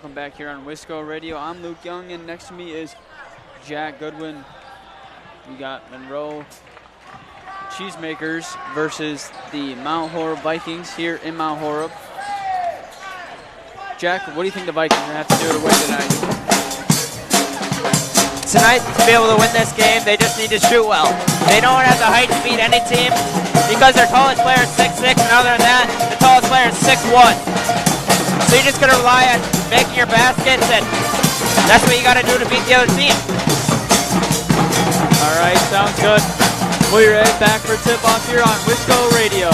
welcome back here on Wisco Radio. I'm Luke Young, and next to me is Jack Goodwin. We got Monroe Cheesemakers versus the Mount Horeb Vikings here in Mount Horeb. Jack, what do you think the Vikings are going to have to do to win tonight? Tonight, to be able to win this game, they just need to shoot well. They don't have the height to beat any team because their tallest player is 6'6", and other than that, the tallest player is 6'1". So you're just going to rely on making your baskets, and that's what you got to do to beat the other team. All right, sounds good. We'll be right back for tip-off here on Wisco Radio.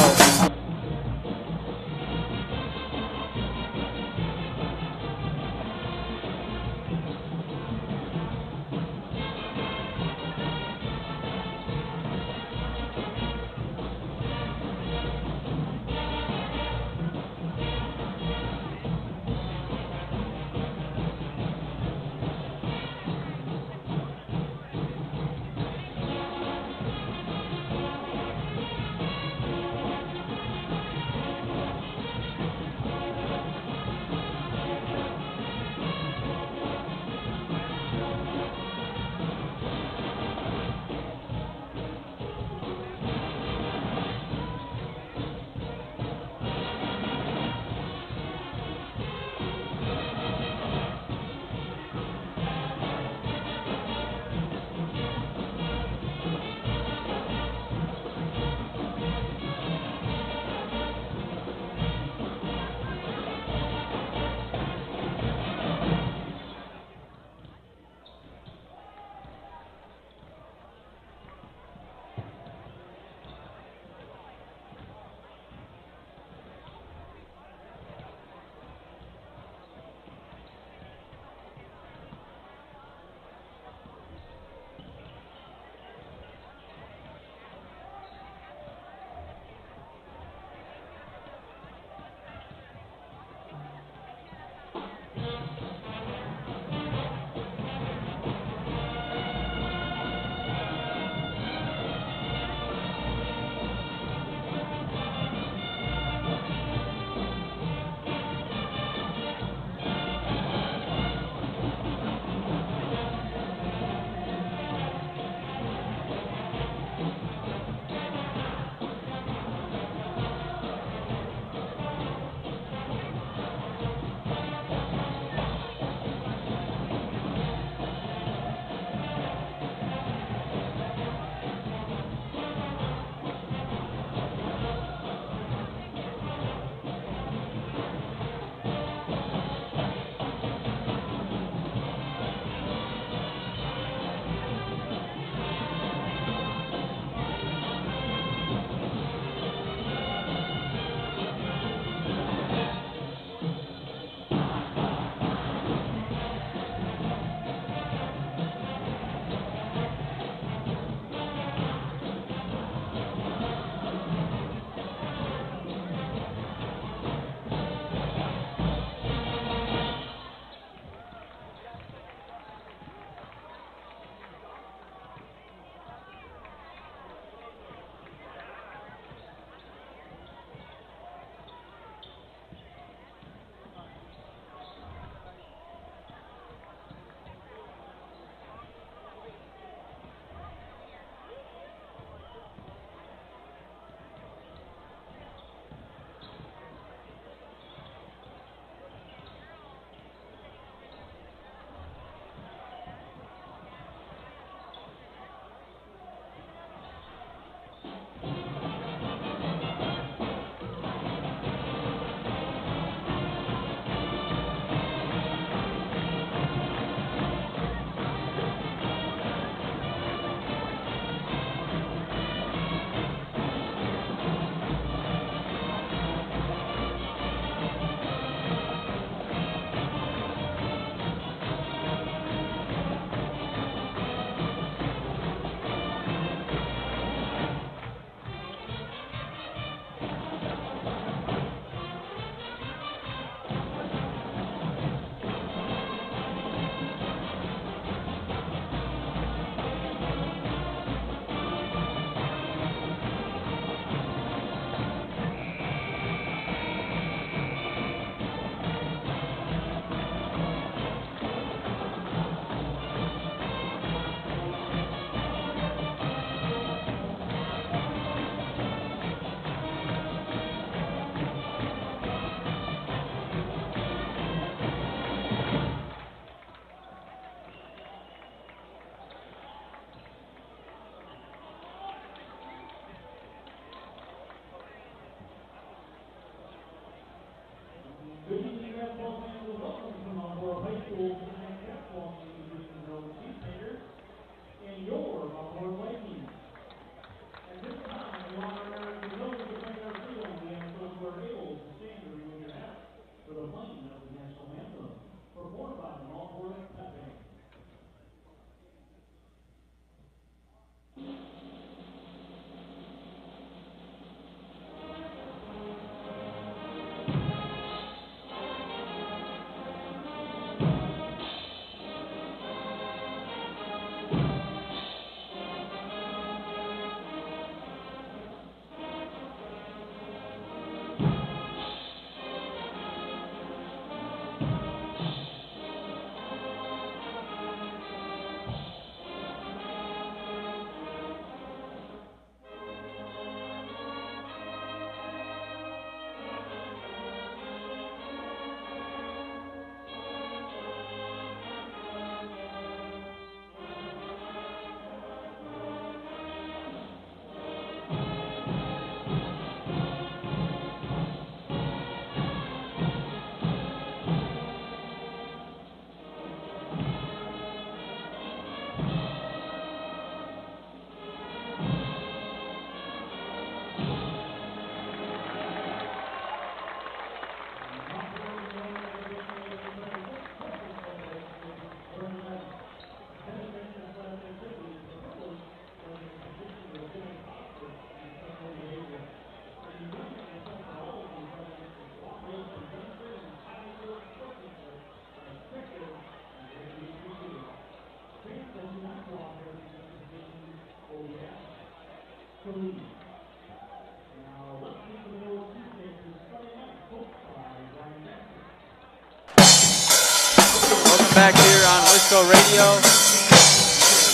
Wisco Radio.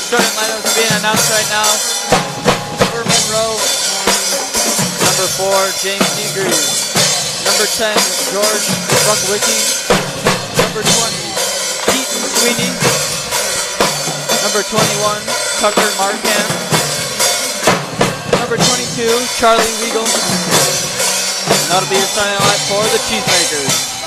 Starting lineups being announced right now. For Monroe, number 4, James Seagreaves. Number 10, George Buckwicki. Number 20, Keaton Sweeney. Number 21, Tucker Markham. Number 22, Charlie Weigel. And that'll be your starting line for the Cheesemakers.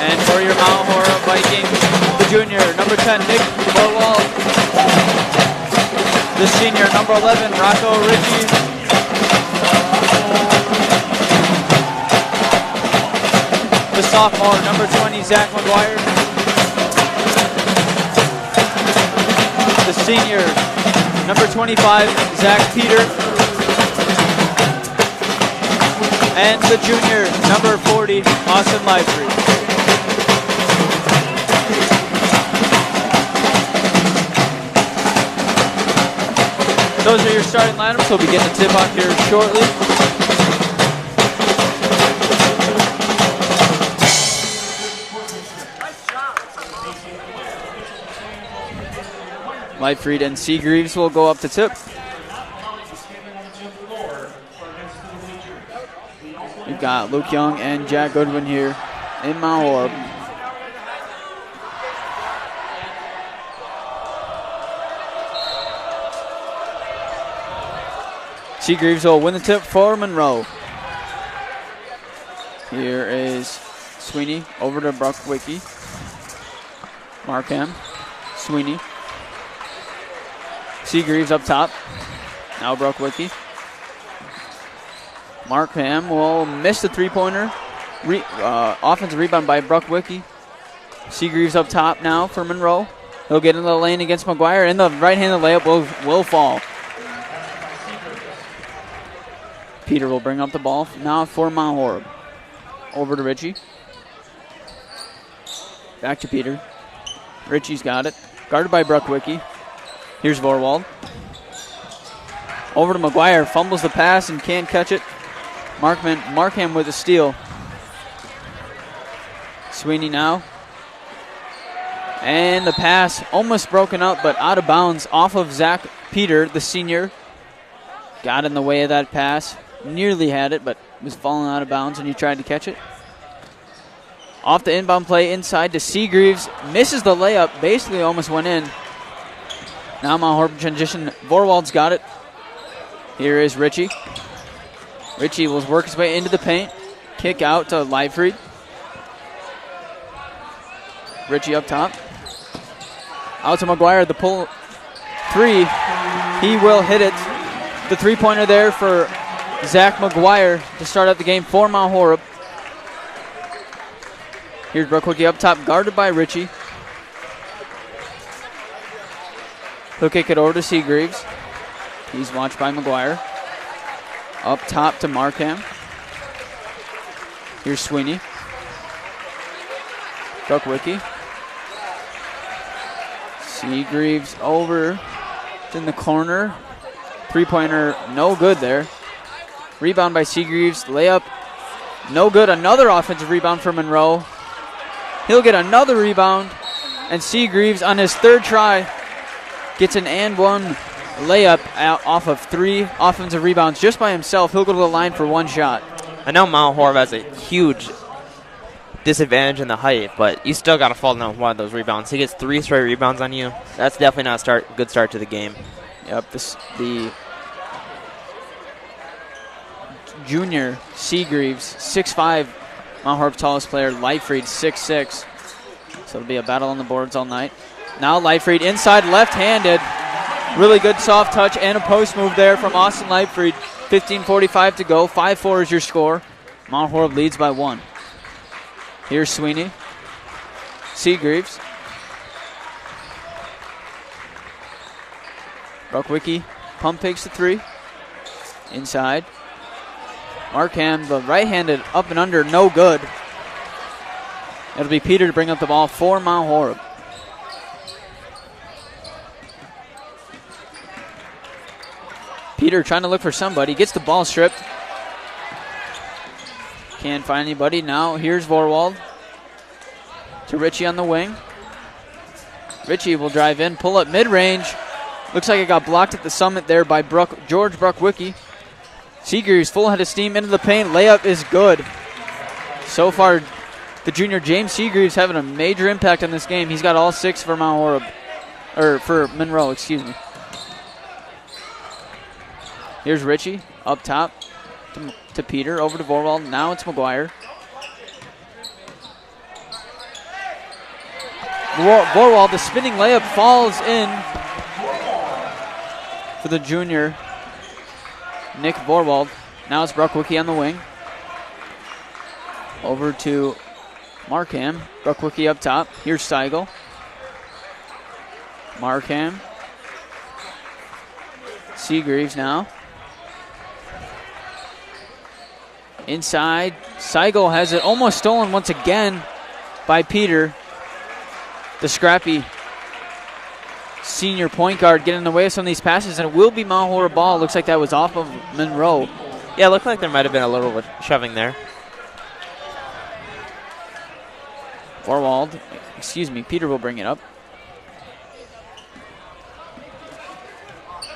And for your Mount Horeb Vikings, the junior, number 10, Nick Borwald. The senior, number 11, Rocco Ritchie. The sophomore, number 20, Zach McGuire. The senior, number 25, Zach Peter. And the junior, number 40, Austin Lively. Those are your starting lineups. We'll be getting a tip-off here shortly. Lightfried and Seagreaves will go up to tip. We've got Luke Young and Jack Goodwin here in Mount Horeb. Seagreaves will win the tip for Monroe. Here is Sweeney over to Buckwicki. Markham, Sweeney. Seagreaves up top. Now Buckwicki. Markham will miss the three-pointer. Offensive rebound by Buckwicki. Seagreaves up top now for Monroe. He'll get into the lane against McGuire, and the right-handed layup will fall. Peter will bring up the ball now for Mount Horeb. Over to Ritchie. Back to Peter. Ritchie's got it. Guarded by Buckwicki. Here's Vorwald. Over to McGuire. Fumbles the pass and can't catch it. Markham with a steal. Sweeney now. And the pass almost broken up, but out of bounds off of Zach Peter, the senior. Got in the way of that pass. Nearly had it, but was falling out of bounds when he tried to catch it. Off the inbound play inside to Seagreaves. Misses the layup. Basically almost went in. Now Mount Horeb transition. Vorwald's got it. Here is Ritchie. Ritchie will work his way into the paint. Kick out to Livefried. Ritchie up top. Out to McGuire. The pull three. He will hit it. The three-pointer there for Zach McGuire to start out the game for Mount Horeb. Here's Buckwicki up top, guarded by Ritchie. He'll kick it over to Seagreaves. He's watched by McGuire. Up top to Markham. Here's Sweeney. Buckwicki. Seagreaves over. It's in the corner. Three-pointer, no good there. Rebound by Seagreaves. Layup, no good. Another offensive rebound for Monroe. He'll get another rebound. And Seagreaves on his third try gets an and one layup out off of 3 offensive rebounds just by himself. He'll go to the line for 1 shot. I know Mount Horeb has a huge disadvantage in the height, but you still got to fall down with one of those rebounds. He gets 3 straight rebounds on you. That's definitely not a good start to the game. Yep, the junior Seagreaves, 6'5", Mount Horeb's tallest player. Livefried, 6'6". So it'll be a battle on the boards all night. Now Livefried inside, left-handed. Really good soft touch and a post move there from Austin Livefried. 15:45 to go. 5-4 is your score. Mount Horeb leads by 1. Here's Sweeney. Seagreaves. Buckwicki pump fakes the 3. Inside. Markham, the right-handed up and under, no good. It'll be Peter to bring up the ball for Mount Horeb. Peter trying to look for somebody. Gets the ball stripped. Can't find anybody. Now here's Vorwald to Ritchie on the wing. Ritchie will drive in, pull up mid-range. Looks like it got blocked at the summit there by George Bruckwicki. Seagreaves full head of steam into the paint. Layup is good. So far, the junior James Seagreaves having a major impact on this game. He's got all 6 for Mount Horeb, or for Monroe, excuse me. Here's Ritchie up top to Peter, over to Vorwald. Now it's McGuire. Vorwald, the spinning layup falls in for the junior Nick Vorwald. Now it's Bruckwicki on the wing. Over to Markham. Bruckwicki up top. Here's Seigel. Markham. Seagreaves now. Inside. Seigel has it almost stolen once again by Peter. The scrappy senior point guard getting in the way of some of these passes, and it will be Mount Horeb ball. Looks like that was off of Monroe. Yeah, it looked like there might have been a little bit shoving there. Vorwald, excuse me, Peter will bring it up.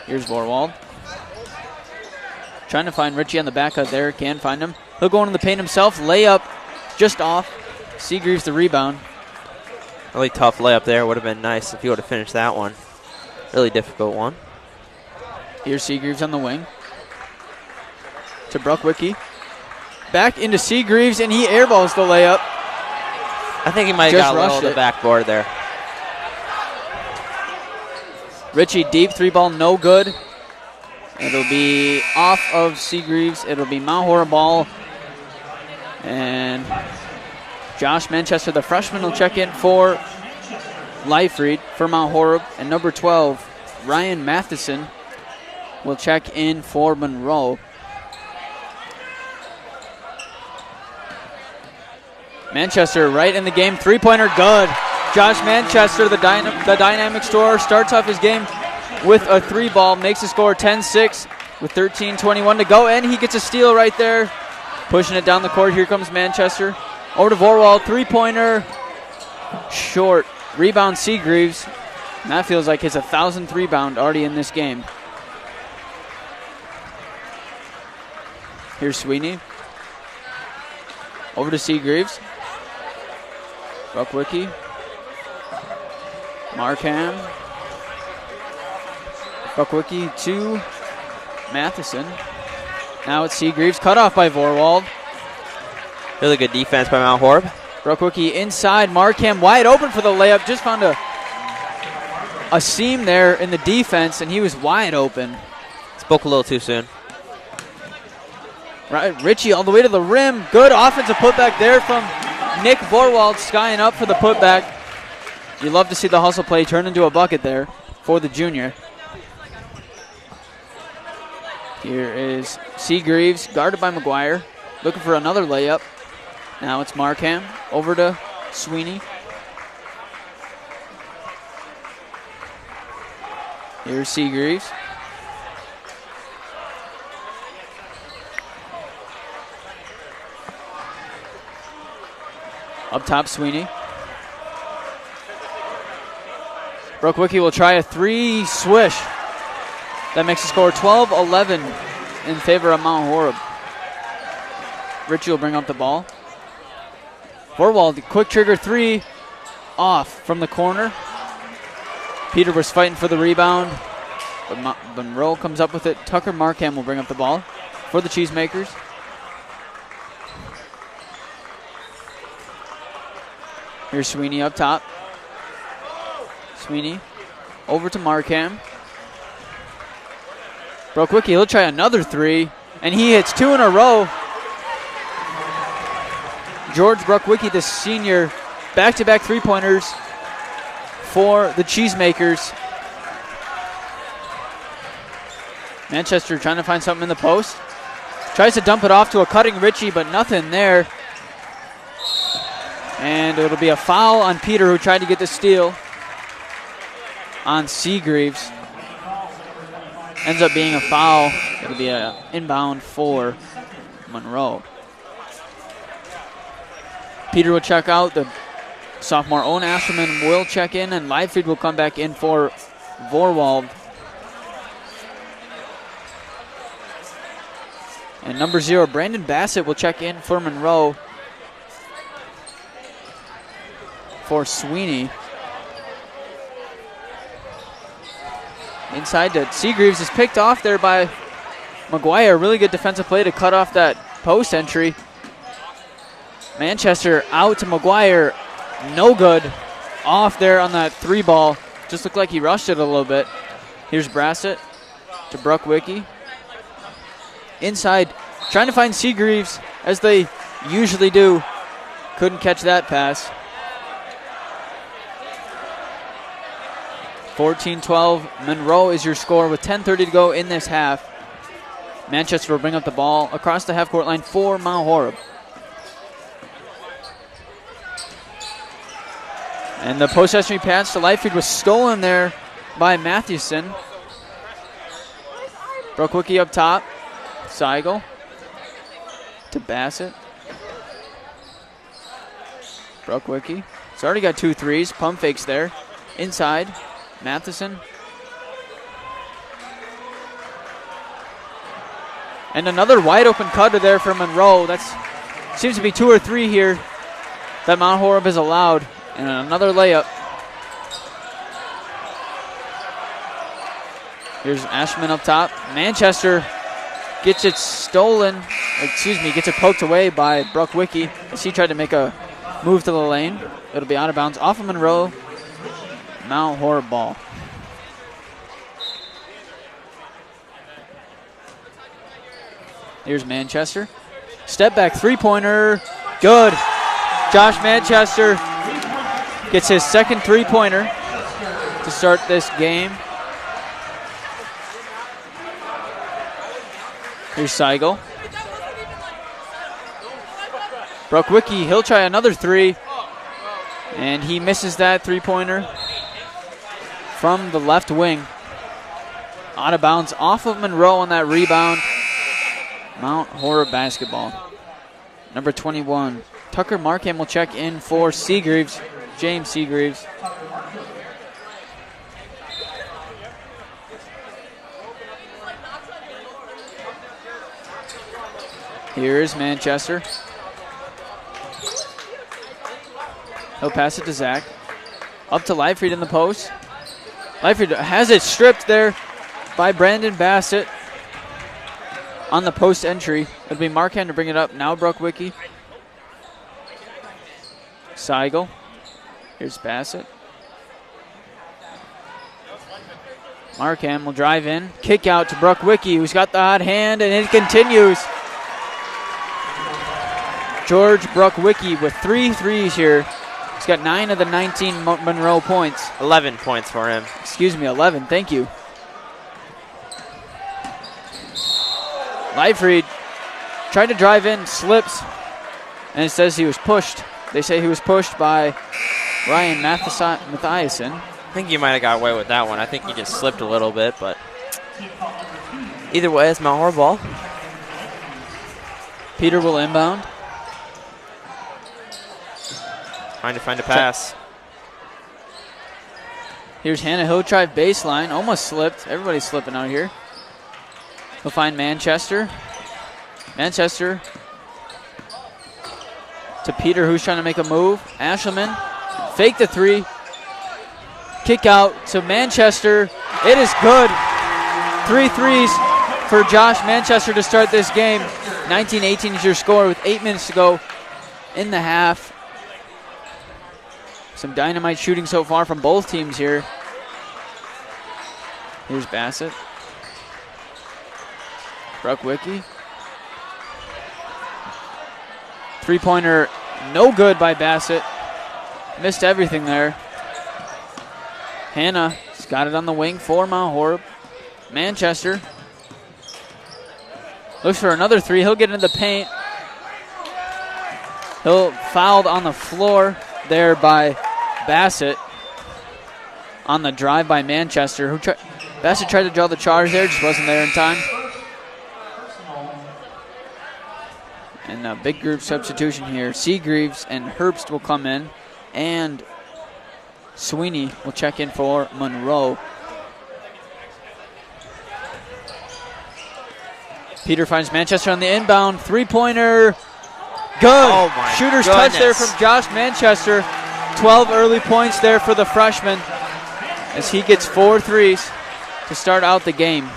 Here's Vorwald. Trying to find Ritchie on the back cut there. Can't find him. He'll go into the paint himself. Layup just off. Seagreaves the rebound. Really tough layup there. Would have been nice if you would have finished that one. Really difficult one. Here's Seagreaves on the wing. To Bruckwicki. Back into Seagreaves, and he airballs the layup. I think he might have got a little of the backboard there. Ritchie deep 3-ball, no good. It'll be off of Seagreaves. It'll be Mount Horeb ball. And Josh Manchester, the freshman, will check in for Leifried for Mount Horeb. And number 12, Ryan Matheson, will check in for Monroe. Manchester right in the game. 3-pointer good. Josh Manchester, the dynamic scorer, starts off his game with a 3-ball, makes the score 10-6 with 13:21 to go, and he gets a steal right there. Pushing it down the court. Here comes Manchester. Over to Vorwald. 3-pointer. Short. Rebound Seagreaves. And that feels like his 1,000th rebound already in this game. Here's Sweeney. Over to Seagreaves. Bruckwicki. Markham. Bruckwicki to Matheson. Now it's Seagreaves. Cut off by Vorwald. Really good defense by Mount Horeb. Bruckwicki inside. Markham wide open for the layup. Just found a seam there in the defense, and he was wide open. Spoke a little too soon. Right, Ritchie all the way to the rim. Good offensive putback there from Nick Vorwald, skying up for the putback. You love to see the hustle play turn into a bucket there for the junior. Here is Seagreaves, guarded by McGuire, looking for another layup. Now it's Markham, over to Sweeney. Here's Seagreaves. Up top, Sweeney. Bruckwicki will try a 3 swish. That makes the score 12-11 in favor of Mount Horeb. Ritchie will bring up the ball. Vorwald, quick trigger 3, off from the corner. Peter was fighting for the rebound, but Monroe comes up with it. Tucker Markham will bring up the ball for the Cheesemakers. Here's Sweeney up top. Sweeney over to Markham. Bruckwicki, he'll try another 3, and he hits 2 in a row. George Bruckwicki, the senior, back-to-back 3-pointers for the Cheesemakers. Manchester trying to find something in the post. Tries to dump it off to a cutting Ritchie, but nothing there. And it'll be a foul on Peter, who tried to get the steal on Seagreaves. Ends up being a foul. It'll be an inbound for Monroe. Peter will check out. The sophomore Owen Asherman will check in, and Leifried will come back in for Vorwald. And number 0, Brandon Bassett, will check in for Monroe. For Sweeney. Inside to Seagreaves, is picked off there by McGuire. Really good defensive play to cut off that post entry. Manchester out to McGuire. No good. Off there on that 3 ball. Just looked like he rushed it a little bit. Here's Brassett to Bruckwicki. Inside, trying to find Seagreaves, as they usually do. Couldn't catch that pass. 14-12, Monroe is your score with 10:30 to go in this half. Manchester will bring up the ball across the half-court line for Mount Horeb. And the post-entry pass to Leifried was stolen there by Mathewson. Bruckwicki up top. Seigel to Bassett. Bruckwicki. He's already got 2 threes. Pump fakes there. Inside. Matheson. And another wide open cutter there for Monroe. That seems to be 2 or 3 here that Mount Horeb has allowed. And another layup. Here's Ashman up top. Manchester gets it stolen, gets it poked away by Bruckwicki as he tried to make a move to the lane. It'll be out of bounds off of Monroe. Mount Horeb ball. Here's Manchester. Step back 3-pointer. Good. Josh Manchester gets his second 3-pointer to start this game. Here's Seigel. Bruckwicki, he'll try another 3. And he misses that 3-pointer from the left wing. Out of bounds off of Monroe on that rebound. Mount Horeb basketball. Number 21, Tucker Markham will check in for Seagreaves, James Seagreaves. Here's Manchester. He'll pass it to Zach. Up to Leifried in the post. Leifried has it stripped there by Brandon Bassett on the post entry. It'll be Markham to bring it up. Now Bruckwicki. Seigel. Here's Bassett. Markham will drive in. Kick out to Bruckwicki, who's got the hot hand, and it continues. George Bruckwicki with 3 threes here. He's got 9 of the 19 Monroe points. 11 points for him. Excuse me, 11. Thank you. Leifried tried to drive in, slips, and it says he was pushed. They say he was pushed by Ryan Mathiasen. I think you might have got away with that one. I think he just slipped a little bit, but either way, it's Mount Horeb ball. Peter will inbound. Trying to find a pass. Here's Hannah. He'll try baseline. Almost slipped. Everybody's slipping out here. He'll find Manchester. Manchester to Peter, who's trying to make a move. Ashelman. Fake the 3. Kick out to Manchester. It is good. 3 threes for Josh Manchester to start this game. 19-18 is your score with 8 minutes to go in the half. Some dynamite shooting so far from both teams here. Here's Bassett. Bruckwicki. 3-pointer, no good by Bassett. Missed everything there. Hannah has got it on the wing for Mount Horeb. Manchester looks for another 3. He'll get into the paint. He'll fouled on the floor there by Bassett on the drive by Manchester. Bassett tried to draw the charge there, just wasn't there in time. And a big group substitution here. Seagreaves and Herbst will come in, and Sweeney will check in for Monroe. Peter finds Manchester on the inbound. Three-pointer. Good. Oh my Shooter's goodness. touch there from Josh Manchester. 12 early points there for the freshman as he gets 4 threes to start out the game.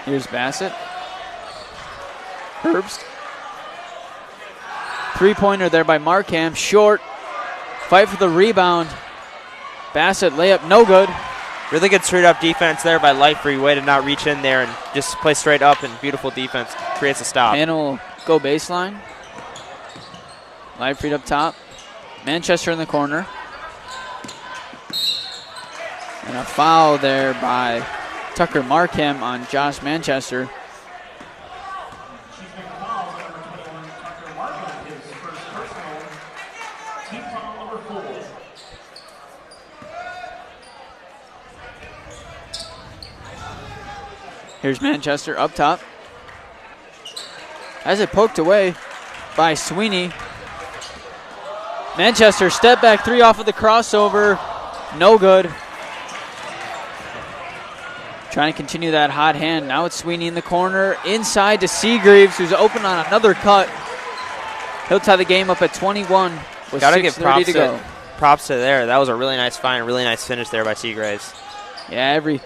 Here's Bassett. Herbst. Three-pointer there by Markham. Short. Fight for the rebound. Bassett layup no good. Really good straight-up defense there by Lightfree. Way to not reach in there and just play straight up, and beautiful defense creates a stop. Hannah will go baseline. Lightfried up top. Manchester in the corner. And a foul there by Tucker Markham on Josh Manchester. Here's Manchester up top. Has it poked away by Sweeney. Manchester step back three off of the crossover. No good. Trying to continue that hot hand. Now it's Sweeney in the corner. Inside to Seagreaves, who's open on another cut. He'll tie the game up at 21 with 6:30 to go. Props to there. That was a really nice find, really nice finish there by Seagreaves. Yeah, every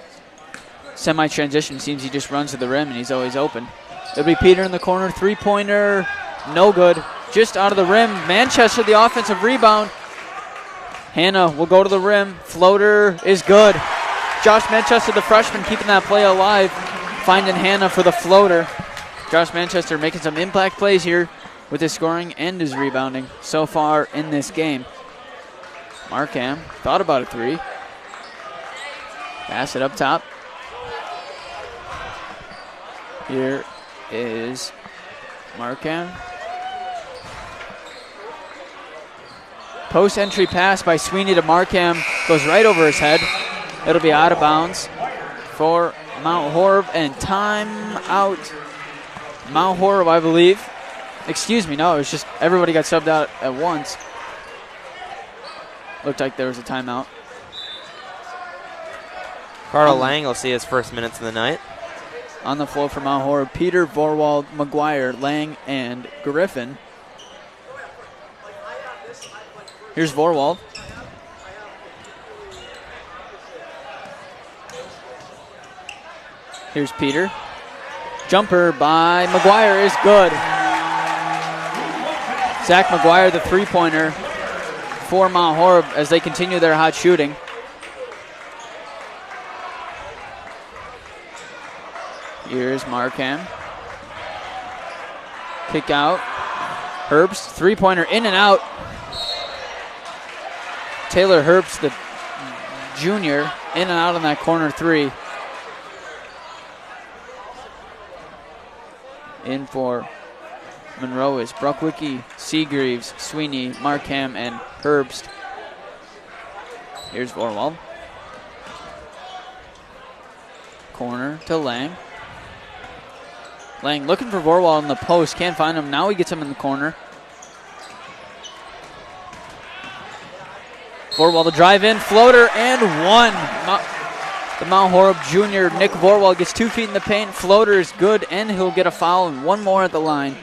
semi-transition seems he just runs to the rim and he's always open. It'll be Peter in the corner. Three-pointer, no good. Just out of the rim. Manchester, the offensive rebound. Hannah will go to the rim. Floater is good. Josh Manchester, the freshman, keeping that play alive. Finding Hannah for the floater. Josh Manchester making some impact plays here with his scoring and his rebounding so far in this game. Markham thought about a three. Pass it up top. Here is Markham. Post entry pass by Sweeney to Markham. Goes right over his head. It'll be out of bounds for Mount Horeb, and time out. Mount Horeb, I believe. Excuse me, no, it was just everybody got subbed out at once. Looked like there was a timeout. Carl Lang will see his first minutes of the night. On the floor for Mount Horeb, Peter, Vorwald, McGuire, Lang, and Griffin. Here's Vorwald. Here's Peter. Jumper by McGuire is good. Zach McGuire, the three-pointer for Mount Horeb as they continue their hot shooting. Here's Markham. Kick out. Herbst, three-pointer in and out. Taylor Herbst, the junior, in and out on that corner three. In for Monroe is Bruckwicki, Seagreaves, Sweeney, Markham, and Herbst. Here's Vorwald. Corner to Lang. Lang looking for Vorwald in the post. Can't find him. Now he gets him in the corner. Vorwald to drive in. Floater and one. The Mount Horeb junior, Nick Vorwald, gets 2 feet in the paint. Floater is good, and he'll get a foul and one more at the line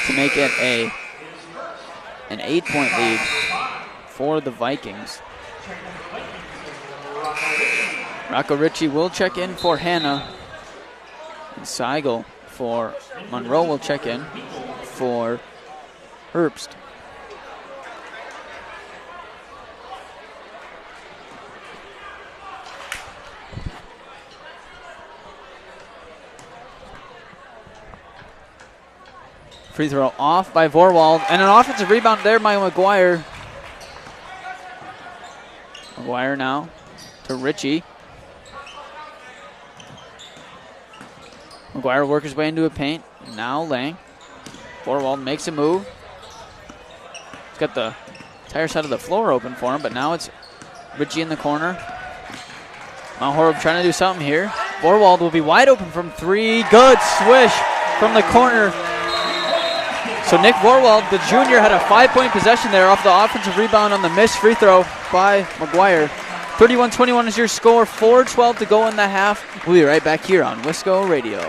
to make it an 8-point lead for the Vikings. Rocco Ritchie will check in for Hannah. And Seigel for Monroe will check in for Herbst. Free throw off by Vorwald, and an offensive rebound there by McGuire. McGuire now to Ritchie. McGuire works his way into a paint. Now Lang. Vorwald makes a move. He's got the entire side of the floor open for him, but now it's Ritchie in the corner. Mount Horeb trying to do something here. Borwald will be wide open from three. Good swish from the corner. So Nick Borwald, the junior, had a 5-point possession there off the offensive rebound on the missed free throw by McGuire. 31-21 is your score. 4:12 to go in the half. We'll be right back here on Wisco Radio.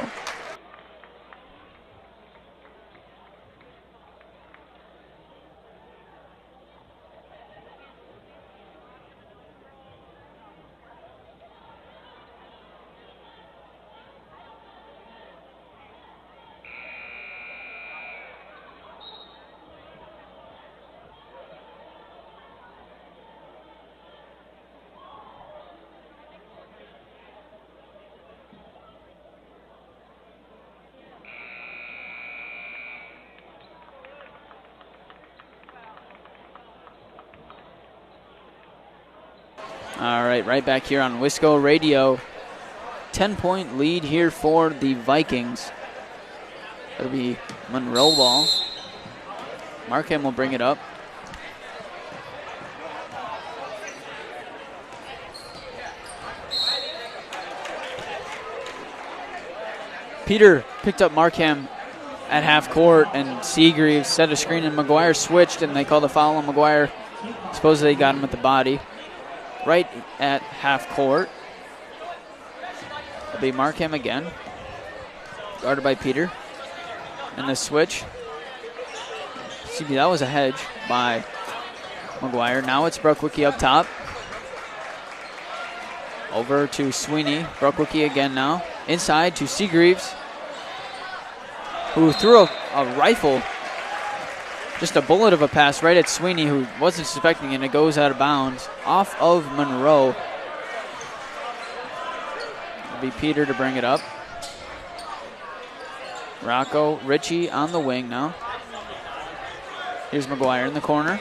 All right, right back here on Wisco Radio. 10-point lead here for the Vikings. It'll be Monroe ball. Markham will bring it up. Peter picked up Markham at half court, and Seagreaves set a screen, and McGuire switched, and they called a foul on McGuire. Supposedly got him at the body. Right at half court. It'll be Markham again. Guarded by Peter. And the switch. See, that was a hedge by McGuire. Now it's Brookwicki up top. Over to Sweeney. Brookwicki again now. Inside to Seagreaves, who threw a rifle. Just a bullet of a pass right at Sweeney, who wasn't suspecting it, and it goes out of bounds off of Monroe. It'll be Peter to bring it up. Rocco Ritchie on the wing now. Here's McGuire in the corner.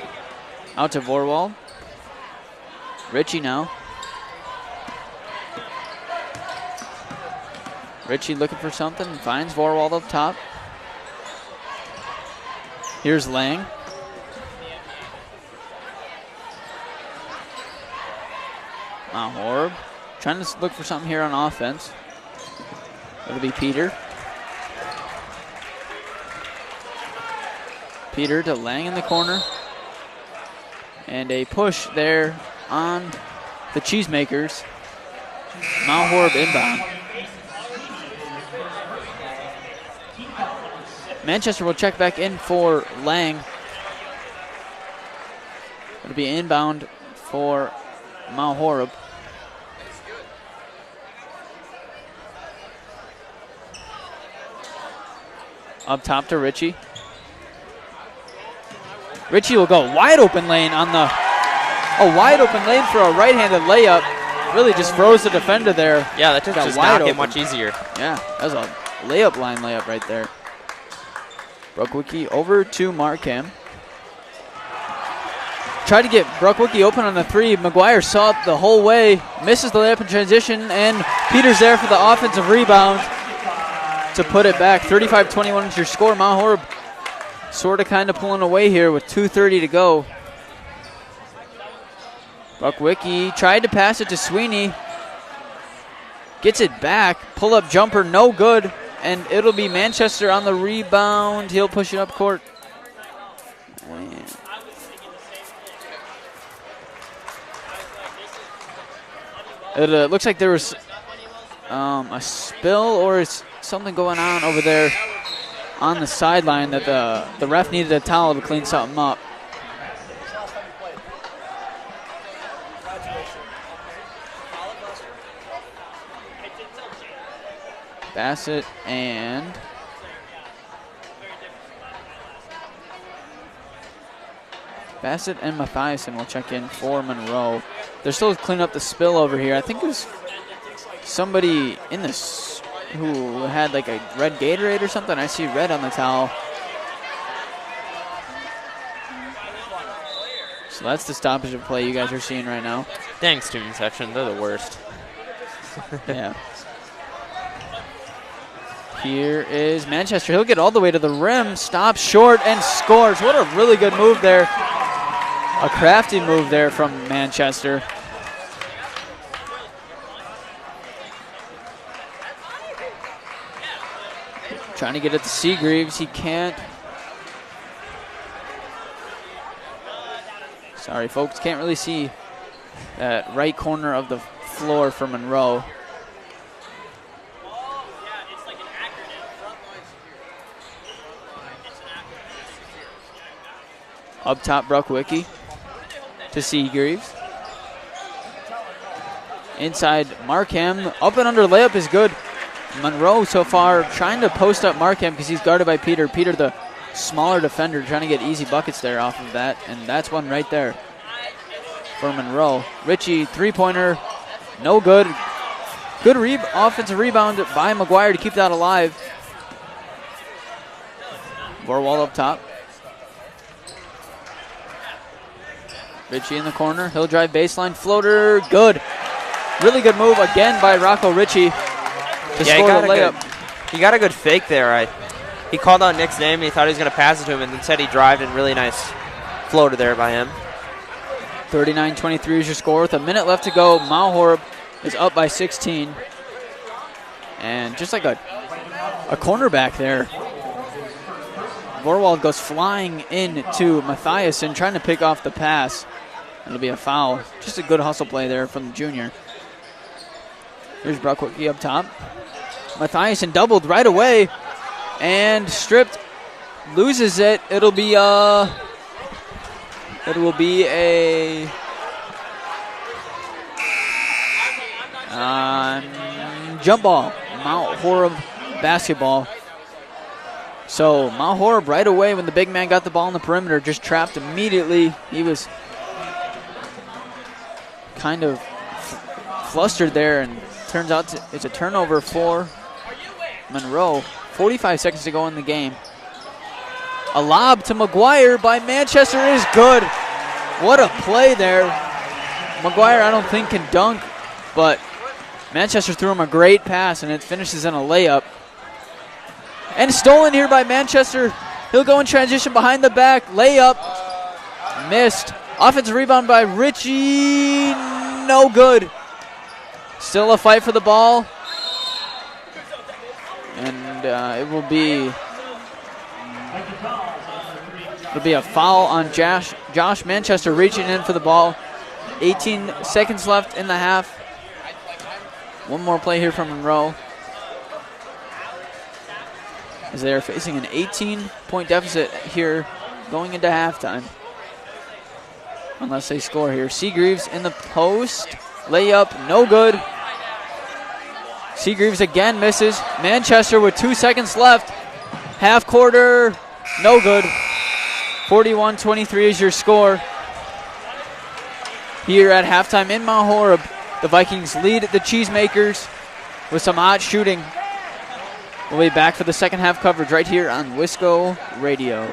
Out to Vorwald. Ritchie now. Ritchie looking for something, finds Vorwald up top. Here's Lang. Mount Horeb trying to look for something here on offense. It'll be Peter. Peter to Lang in the corner. And a push there on the Cheesemakers. Mount Horeb inbound. Manchester will check back in for Lang. It'll be inbound for Mount Horeb. Up top to Ritchie. Ritchie will go wide open lane on the wide open lane for a right-handed layup. Really just froze the defender there. Yeah, that just knocked it much easier. Yeah, that was a layup line layup right there. Brookwicki over to Markham. Tried to get Brookwicki open on the three. McGuire saw it the whole way. Misses the layup in transition, and Peter's there for the offensive rebound to put it back. 35-21 is your score. Mount Horeb sort of kind of pulling away here with 2:30 to go. Brookwicki tried to pass it to Sweeney. Gets it back. Pull-up jumper, no good. And it'll be Manchester on the rebound. He'll push it up court. It looks like there was a spill or something going on over there on the sideline that the ref needed a towel to clean something up. Bassett and Mathiasen will check in for Monroe. They're still cleaning up the spill over here. I think it was somebody in this who had like a red Gatorade or something. I see red on the towel. So that's the stoppage of play you guys are seeing right now. Dang, student section, they're the worst. Yeah. Here is Manchester. He'll get all the way to the rim, stops short, and scores. What a really good move there. A crafty move there from Manchester. Trying to get it to Seagreaves. He can't. Sorry, folks. Can't really see that right corner of the floor for Monroe. Up top, Bruckwicki to Seagreaves. Inside, Markham. Up and under layup is good. Monroe so far trying to post up Markham because he's guarded by Peter. Peter, the smaller defender, trying to get easy buckets there off of that. And that's one right there for Monroe. Ritchie, three-pointer. No good. Good offensive rebound by McGuire to keep that alive. Borwald up top. Ritchie in the corner. He'll drive baseline. Floater. Good. Really good move again by Rocco Ritchie to score the layup. He got a good fake there. He called out Nick's name and he thought he was going to pass it to him, and instead he drived, and really nice floater there by him. 39-23 is your score with a minute left to go. Mount Horeb is up by 16. And just like a cornerback there. Borwald goes flying into Mathiasen, trying to pick off the pass. It'll be a foul. Just a good hustle play there from the junior. Here's Bruckwicki up top. Mathiasen doubled right away and stripped. Loses it. It will be a jump ball. Mount Horeb basketball. So Mount Horeb right away when the big man got the ball on the perimeter just trapped immediately. He was kind of flustered there, and turns out it's a turnover for Monroe. 45 seconds to go in the game. A lob to McGuire by Manchester is good. What a play there. McGuire I don't think can dunk, but Manchester threw him a great pass, and it finishes in a layup. And stolen here by Manchester. He'll go in transition behind the back. Layup. Missed. Offensive rebound by Ritchie. No good. Still a fight for the ball. And it will be a foul on Josh Manchester reaching in for the ball. 18 seconds left in the half. One more play here from Monroe, as they are facing an 18-point deficit here going into halftime. Unless they score here. Seagreaves in the post. Layup, no good. Seagreaves again misses. Manchester with 2 seconds left. Half quarter, no good. 41-23 is your score. Here at halftime in Mount Horeb, the Vikings lead the Cheesemakers with some hot shooting. We'll be back for the second half coverage right here on Wisco Radio.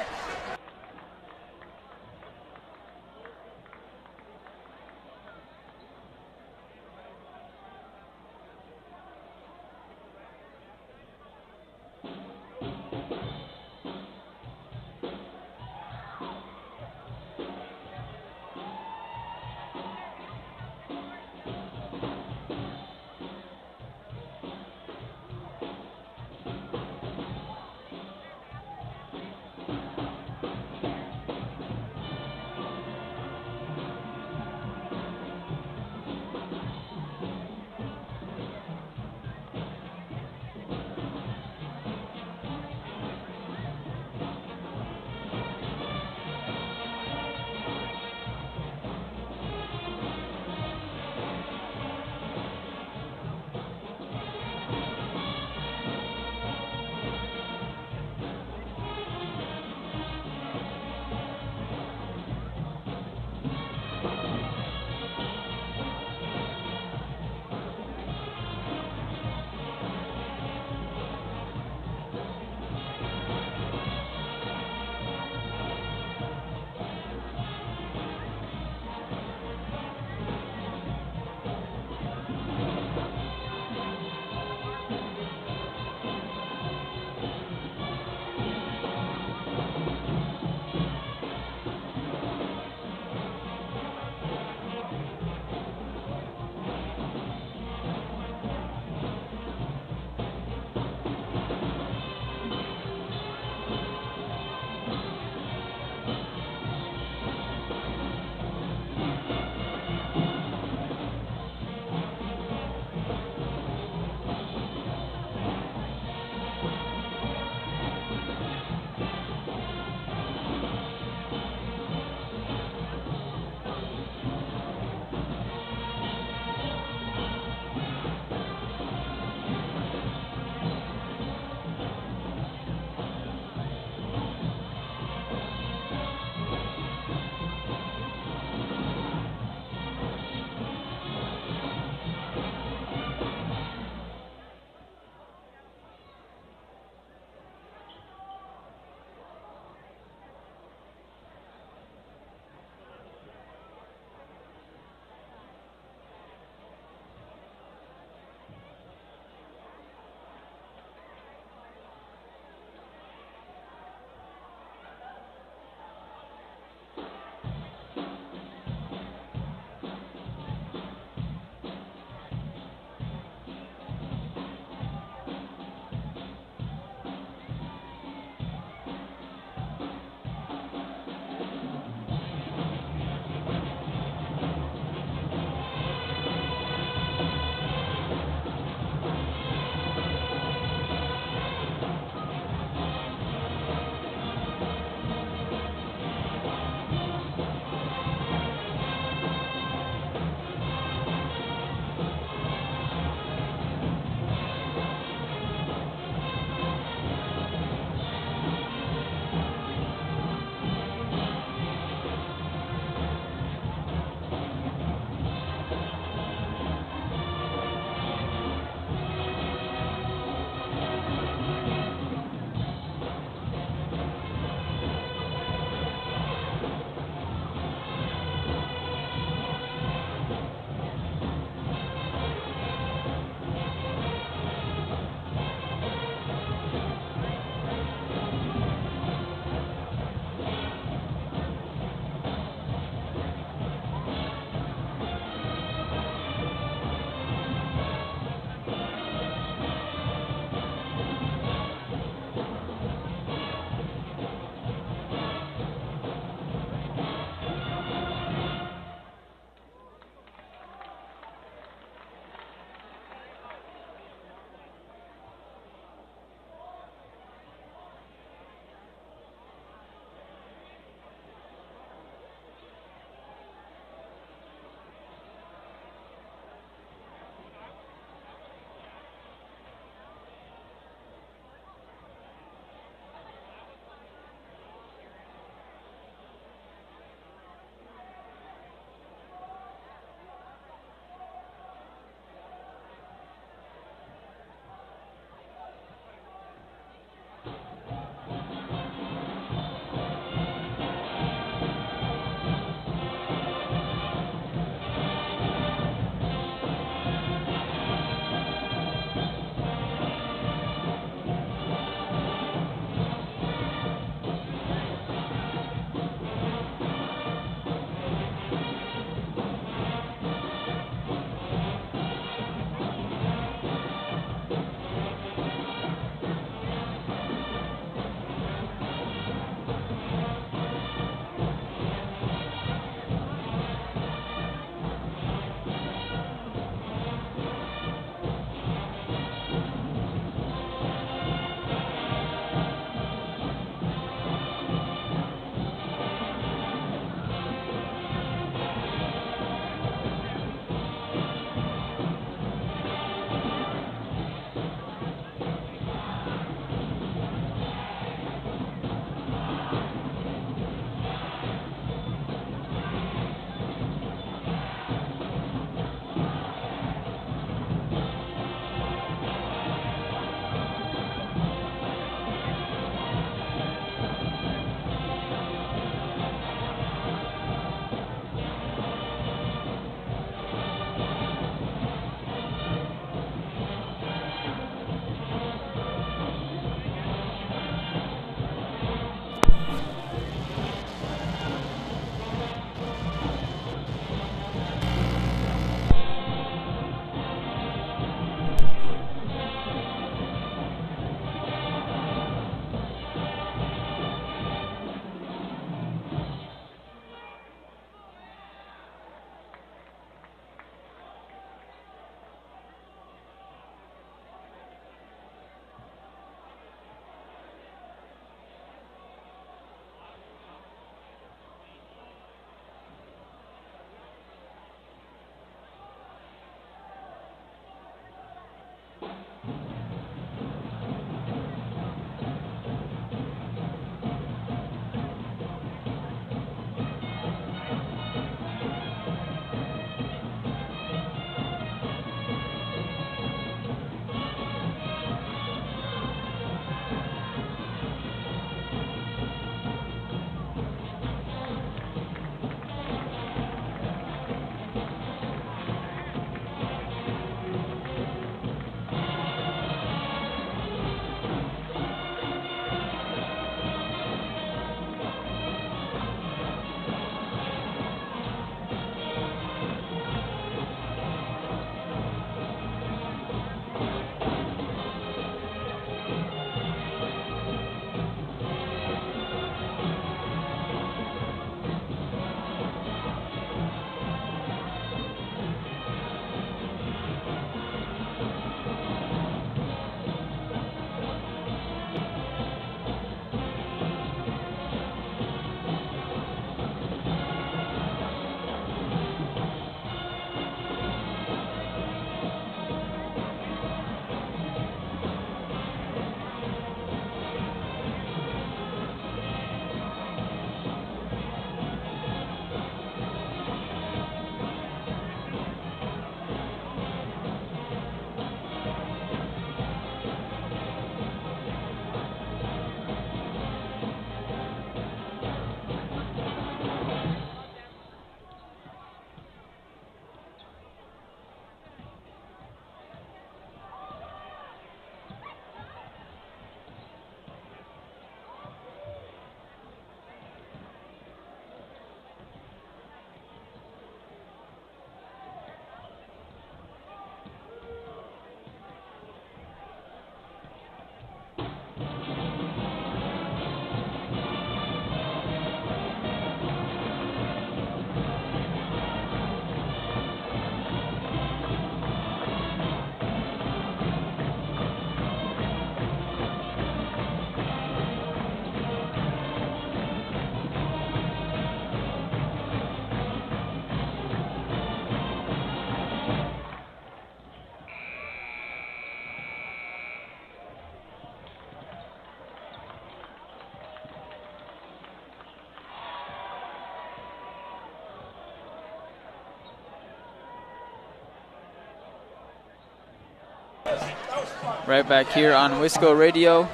Right back here on Wisco Radio.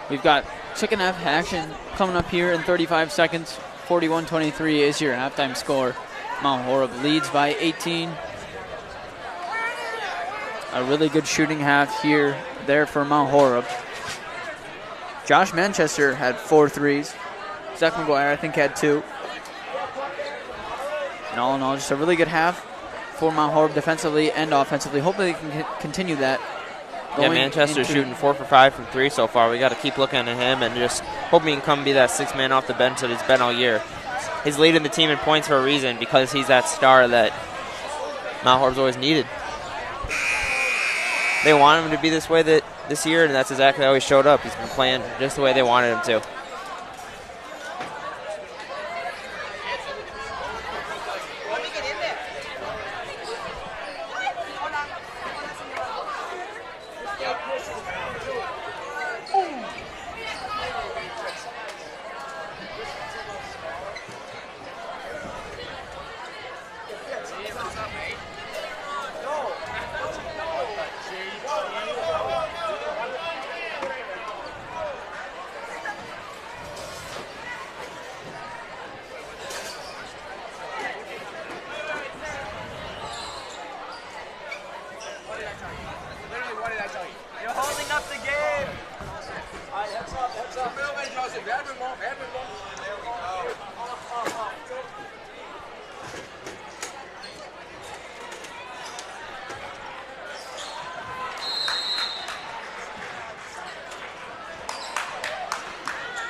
We've got second half action coming up here in 35 seconds. 41-23 is your halftime score. Mount Horeb leads by 18. A really good shooting half there for Mount Horeb. Josh Manchester had 4 threes. Zach McGuire, I think, had 2. And all in all, just a really good half for Mount Horeb defensively and offensively. Hopefully they can continue that. Yeah, Manchester's shooting 4 for 5 from 3 so far. We got to keep looking at him and just hoping he can come be that 6th man off the bench that he's been all year. He's leading the team in points for a reason, because he's that star that Mount Horeb's always needed. They wanted him to be this way this year, and that's exactly how he showed up. He's been playing just the way they wanted him to.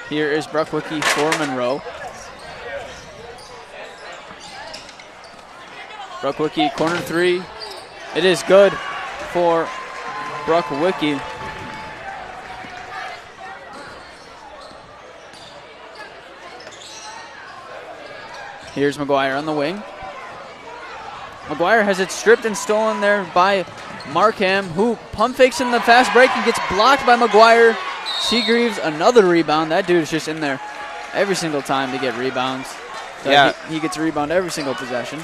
Here is Bruckwicki for Monroe. Bruckwicki, corner 3. It is good for Bruckwicki. Here's McGuire on the wing. McGuire has it stripped and stolen there by Markham, who pump fakes in the fast break and gets blocked by McGuire. Seagreaves, another rebound. That dude is just in there every single time to get rebounds. So yeah. He gets a rebound every single possession.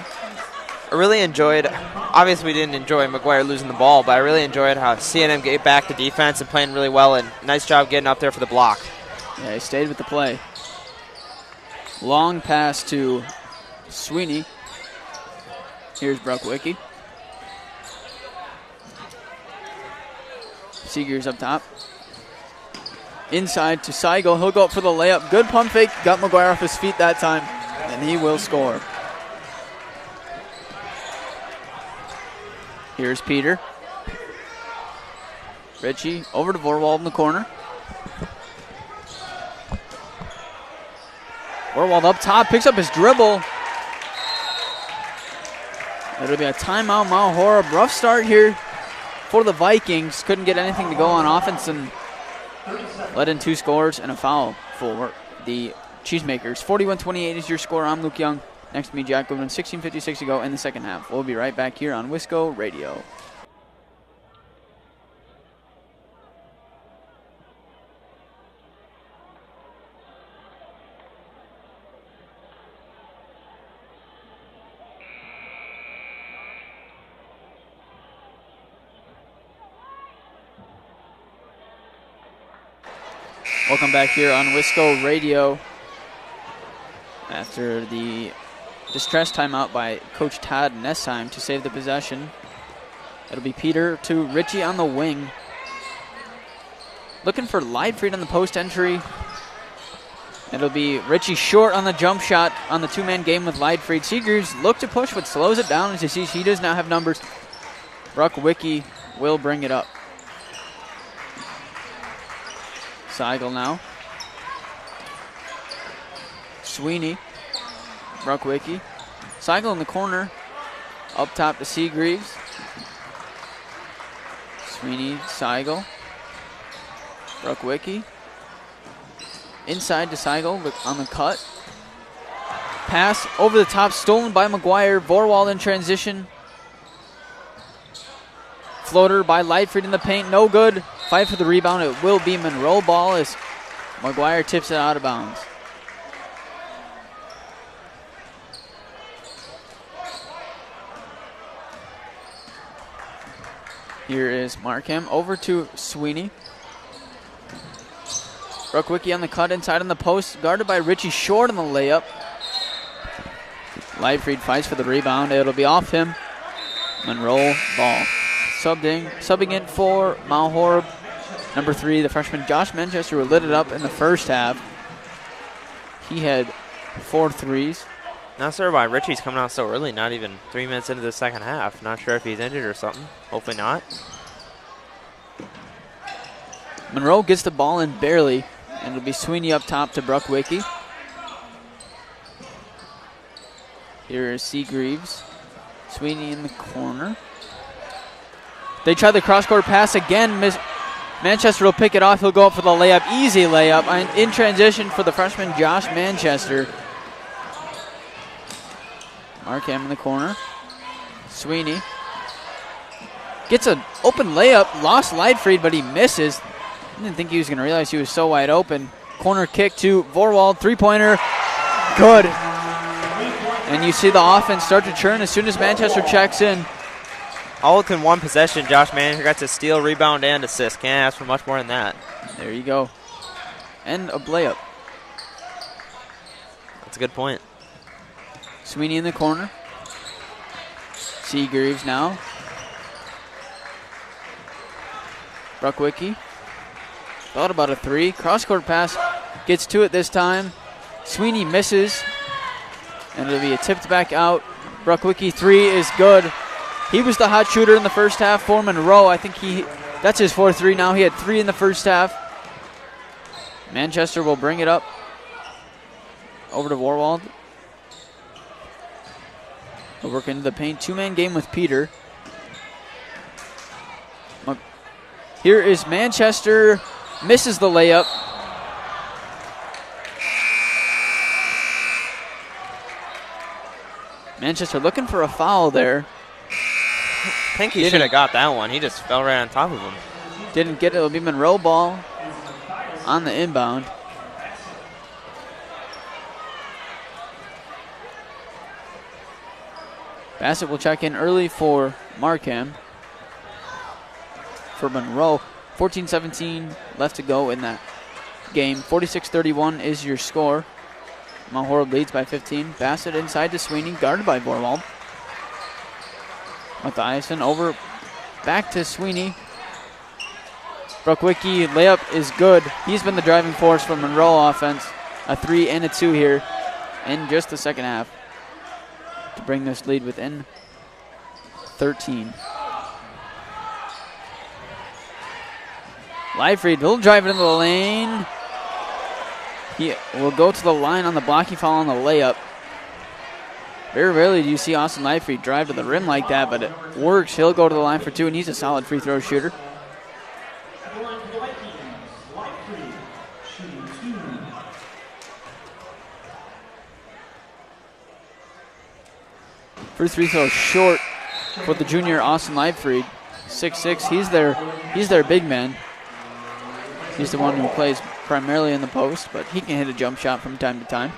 I really enjoyed, obviously we didn't enjoy McGuire losing the ball, but I really enjoyed how CNM gave back to defense and playing really well, and nice job getting up there for the block. Yeah, he stayed with the play. Long pass to Sweeney. Here's Bruckwicki. Seegers up top. Inside to Seigel. He'll go up for the layup. Good pump fake. Got McGuire off his feet that time, and he will score. Here's Peter. Ritchie over to Vorwald in the corner. Vorwald up top, picks up his dribble. It'll be a timeout, Mount Horeb. Rough start here for the Vikings. Couldn't get anything to go on offense and let in 2 scores and a foul for the Cheesemakers. 41-28 is your score. I'm Luke Young. Next to me, Jack Goodwin. 16:56 to go in the second half. We'll be right back here on Wisco Radio. Welcome back here on Wisco Radio. After the distress timeout by Coach Todd Nessheim to save the possession. It'll be Peter to Ritchie on the wing. Looking for Leidfried on the post entry. It'll be Ritchie short on the jump shot on the 2-man game with Leidfried. Seegers look to push, but slows it down as you see he does now have numbers. Bruckwicki will bring it up. Seigel now. Sweeney. Bruckwicki. Seigel in the corner. Up top to Seagreaves. Sweeney, Seigel. Bruckwicki. Inside to Seigel on the cut. Pass over the top, stolen by McGuire. Vorwald in transition. Floater by Leidfried in the paint, no good. Fight for the rebound, it will be Monroe ball as McGuire tips it out of bounds. Here is Markham over to Sweeney. Bruckwicki on the cut inside on the post, guarded by Ritchie short on the layup. Leidfried fights for the rebound, it'll be off him. Monroe ball. Subbing in for Mount Horeb. Number 3, the freshman Josh Manchester, who lit it up in the first half. He had 4 threes. Not sure why Ritchie's coming out so early, not even 3 minutes into the second half. Not sure if he's injured or something. Hopefully not. Monroe gets the ball in barely, and it'll be Sweeney up top to Bruckwicki. Here is Seagreaves. Sweeney in the corner. They try the cross-court pass again. Manchester will pick it off. He'll go up for the layup. Easy layup. In transition for the freshman Josh Manchester. Markham in the corner. Sweeney. Gets an open layup. Lost Leidfried, but he misses. I didn't think he was going to realize he was so wide open. Corner kick to Vorwald. 3-pointer. Good. And you see the offense start to churn as soon as Manchester checks in. All within one possession, Josh Manning got to steal, rebound, and assist. Can't ask for much more than that. There you go. And a layup. That's a good point. Sweeney in the corner. Seagreaves now. Bruckwicki. Thought about a 3. Cross-court pass. Gets to it this time. Sweeney misses. And it'll be a tipped back out. Bruckwicki 3 is good. He was the hot shooter in the first half for Monroe. I think that's his 4th-3 now. He had 3 in the first half. Manchester will bring it up. Over to Vorwald. He'll work into the paint. 2-man game with Peter. Here is Manchester. Misses the layup. Manchester looking for a foul there. I think he should have got that one. He just fell right on top of him. Didn't get it. It'll be Monroe ball on the inbound. Bassett will check in early for Markham. For Monroe, 14-17 left to go in that game. 46-31 is your score. Mount Horeb leads by 15. Bassett inside to Sweeney, guarded by Vorwald. Mathiasen over, back to Sweeney. Brookwicki layup is good. He's been the driving force for Monroe offense. A 3 and a 2 here in just the second half to bring this lead within 13. Leifried will drive it into the lane. He will go to the line on the block. He foul on the layup. Very rarely do you see Austin Leifried drive to the rim like that, but it works. He'll go to the line for 2, and he's a solid free throw shooter. First free throw short for the junior Austin Leifried. 6'6". He's their big man. He's the one who plays primarily in the post, but he can hit a jump shot from time to time.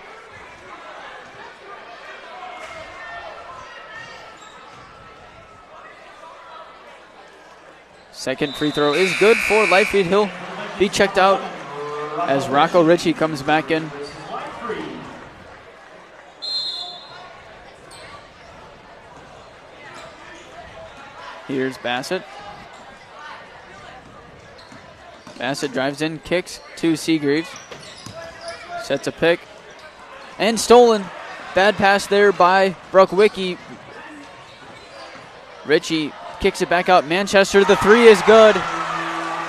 Second free throw is good for Leifried. He'll be checked out as Rocco Ritchie comes back in. Here's Bassett. Bassett drives in, kicks to Seagreaves. Sets a pick. And stolen. Bad pass there by Brookwicki. Ritchie kicks it back out. Manchester, the 3 is good.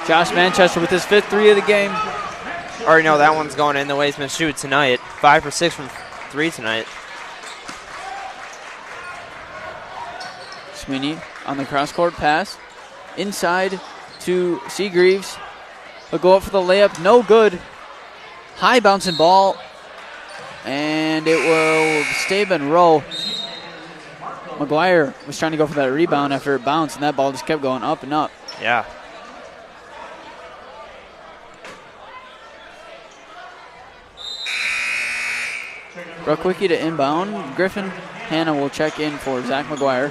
Josh Manchester with his 5th 3 of the game. Already know that one's going in the way he's been shooting tonight. 5 for 6 from 3 tonight. Sweeney on the cross-court pass. Inside to Seagreaves. He'll go up for the layup. No good. High bouncing ball. And it will stay Monroe. McGuire was trying to go for that rebound after it bounced, and that ball just kept going up and up. Yeah. Brookwicki to inbound. Griffin Hanna will check in for Zach McGuire.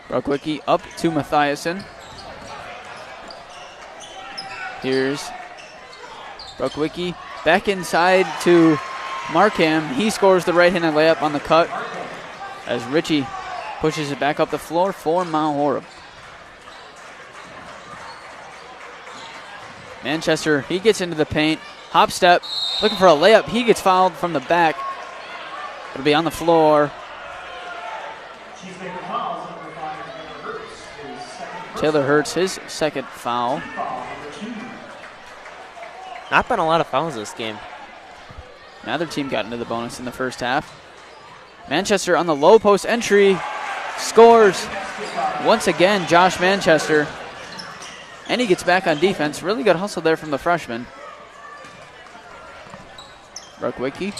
Brookwicki up to Mathiasen. Here's Brookwicki back inside to Markham. He scores the right-handed layup on the cut as Ritchie pushes it back up the floor for Mount Horeb. Manchester, he gets into the paint. Hop step, looking for a layup. He gets fouled from the back. It'll be on the floor. Taylor Hurts, his second foul. Not been a lot of fouls this game. Neither team got into the bonus in the first half. Manchester on the low post entry. Scores once again, Josh Manchester. And he gets back on defense. Really good hustle there from the freshman. Brookwicki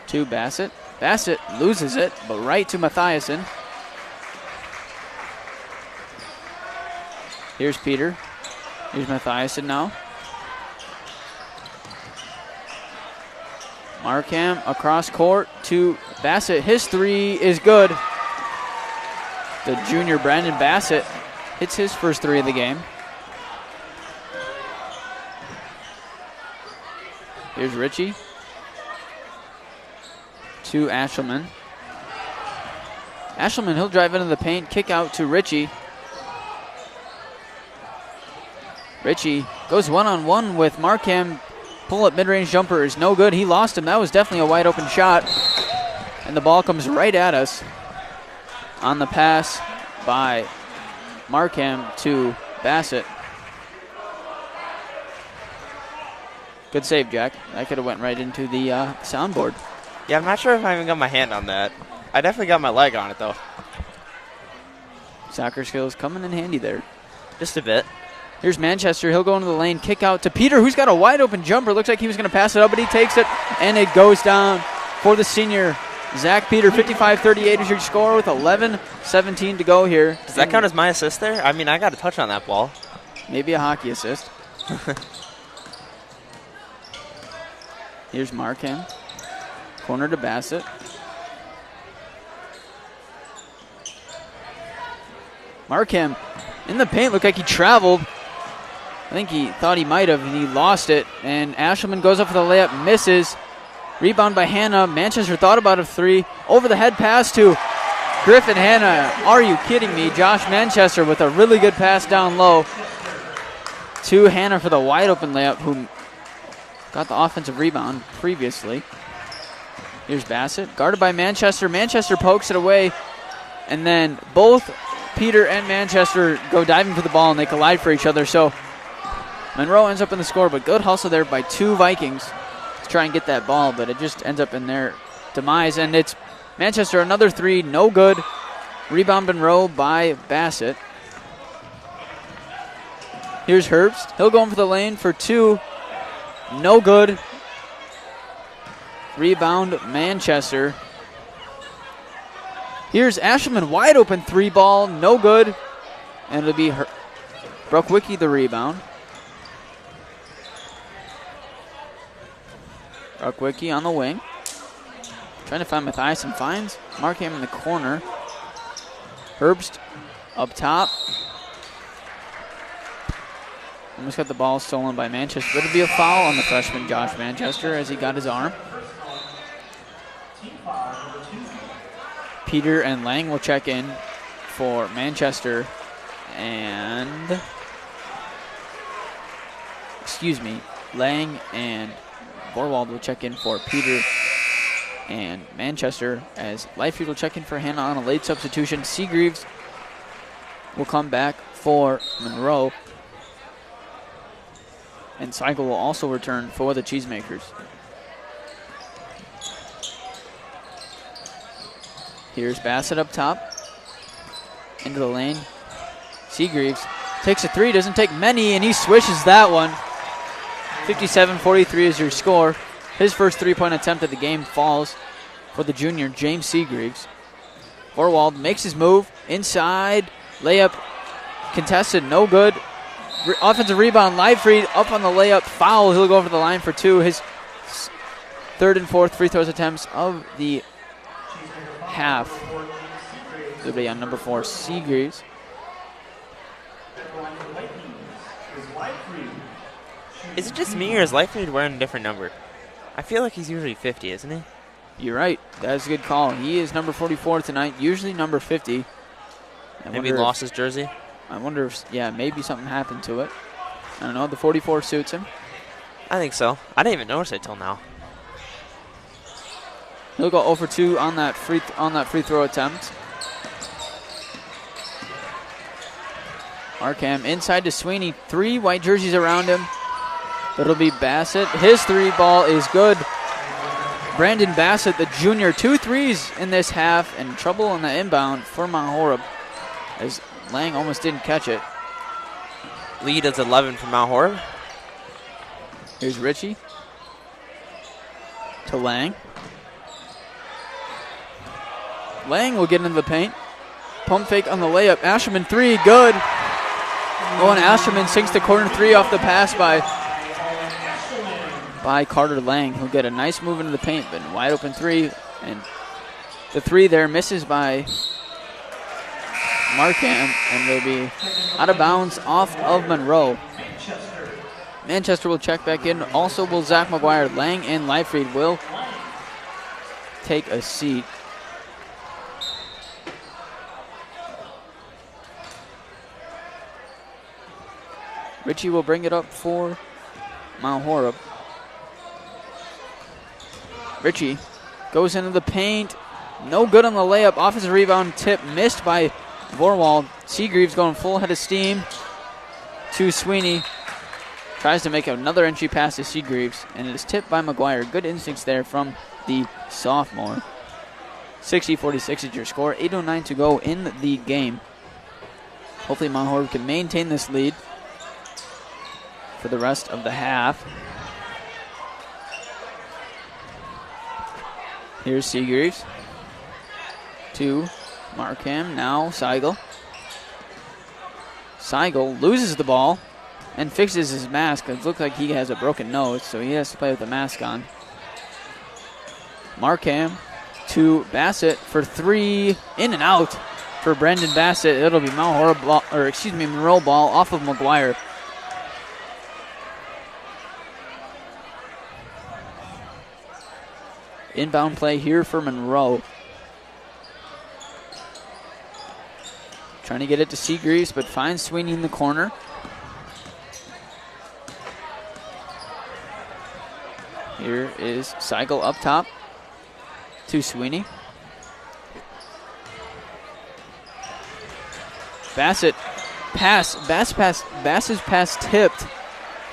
to Bassett. Bassett loses it, but right to Mathiasen. Here's Peter. Here's Mathiasen now. Markham across court to Bassett. His 3 is good. The junior Brandon Bassett hits his first 3 of the game. Here's Ritchie to Ashelman. Ashelman, he'll drive into the paint, kick out to Ritchie. Ritchie goes one-on-one with Markham. Pull-up mid-range jumper is no good. He lost him. That was definitely a wide-open shot. And the ball comes right at us on the pass by Markham to Bassett. Good save, Jack. That could have went right into the soundboard. Yeah, I'm not sure if I even got my hand on that. I definitely got my leg on it, though. Soccer skills coming in handy there. Just a bit. Here's Manchester. He'll go into the lane, kick out to Peter, who's got a wide open jumper. Looks like he was going to pass it up, but he takes it, and it goes down for the senior. Zach Peter, 55-38 is your score with 11:17 to go here. Does that count as my assist there? I mean, I got a touch on that ball. Maybe a hockey assist. Here's Markham. Corner to Bassett. Markham in the paint, looked like he traveled. I think he thought he might have, and he lost it. And Ashelman goes up for the layup, misses. Rebound by Hanna. Manchester thought about a three. Over the head pass to Griffin Hanna. Are you kidding me? Josh Manchester with a really good pass down low to Hanna for the wide open layup, who got the offensive rebound previously. Here's Bassett, guarded by Manchester. Manchester pokes it away, and then both Peter and Manchester go diving for the ball, and they collide for each other. So Monroe ends up in the score, but good hustle there by two Vikings to try and get that ball, but it just ends up in their demise. And it's Manchester, another three, no good. Rebound Monroe by Bassett. Here's Herbst. He'll go in for the lane for two. No good. Rebound Manchester. Here's Ashelman, wide open three ball, no good. And it'll be Brookwicki the rebound. Brookwicki on the wing. Trying to find Matthias and finds Markham in the corner. Herbst up top. Almost got the ball stolen by Manchester. But it'll be a foul on the freshman Josh Manchester as he got his arm. Peter and Lang will check in for Manchester, and Lang and Borwald will check in for Peter and Manchester, as Lightfield will check in for Hanna on a late substitution. Seagreaves will come back for Monroe, and Cycle will also return for the Cheesemakers. Here's Bassett up top. Into the lane. Seagreaves takes a three, doesn't take many, and he swishes that one. 57-43 is your score. His first three-point attempt of the game falls for the junior, James Seagreaves. Borwald makes his move. Inside. Layup contested, no good. Offensive rebound, Leifried up on the layup. Foul, he'll go over the line for two. His third and fourth free throws attempts of the half. It'll be on number 4, Seagreaves. Is it just me, or is Leifried wearing a different number? I feel like he's usually 50, isn't he? You're right. That's a good call. He is number 44 tonight, usually number 50. Maybe he lost his jersey? I wonder if, maybe something happened to it. I don't know. The 44 suits him. I think so. I didn't even notice it till now. He'll go 0 for 2 on that free throw attempt. Markham inside to Sweeney. 3 white jerseys around him. But it'll be Bassett. His three ball is good. Brandon Bassett, the junior, 2 threes in this half, and trouble on the inbound for Mount Horeb, as Lang almost didn't catch it. Lead is 11 for Mount Horeb. Here's Ritchie to Lang. Lang will get into the paint. Pump fake on the layup. Asherman 3, good. Owen Asherman sinks the corner 3 off the pass by Carter Lang. He'll get a nice move into the paint, but wide open 3. And the 3 there misses by Markham, and will be out of bounds off of Monroe. Manchester will check back in. Also will Zach McGuire. Lang and Leifried will take a seat. Ritchie will bring it up for Mount Horeb. Ritchie goes into the paint. No good on the layup. Offensive rebound tip missed by Vorwald. Seagreaves going full head of steam to Sweeney. Tries to make another entry pass to Seagreaves, and it is tipped by McGuire. Good instincts there from the sophomore. 60-46 is your score. 8:09 to go in the game. Hopefully Mount Horeb can maintain this lead for the rest of the half. Here's Seagreaves to Markham. Now Seigel. Seigel loses the ball and fixes his mask. It looks like he has a broken nose, so he has to play with the mask on. Markham to Bassett for three. In and out for Brendan Bassett. It'll be Mount Horeb ball, or excuse me, Monroe ball off of McGuire. Inbound play here for Monroe. Trying to get it to Seagreaves, but finds Sweeney in the corner. Here is Seigel up top to Sweeney. Bassett Bass's pass tipped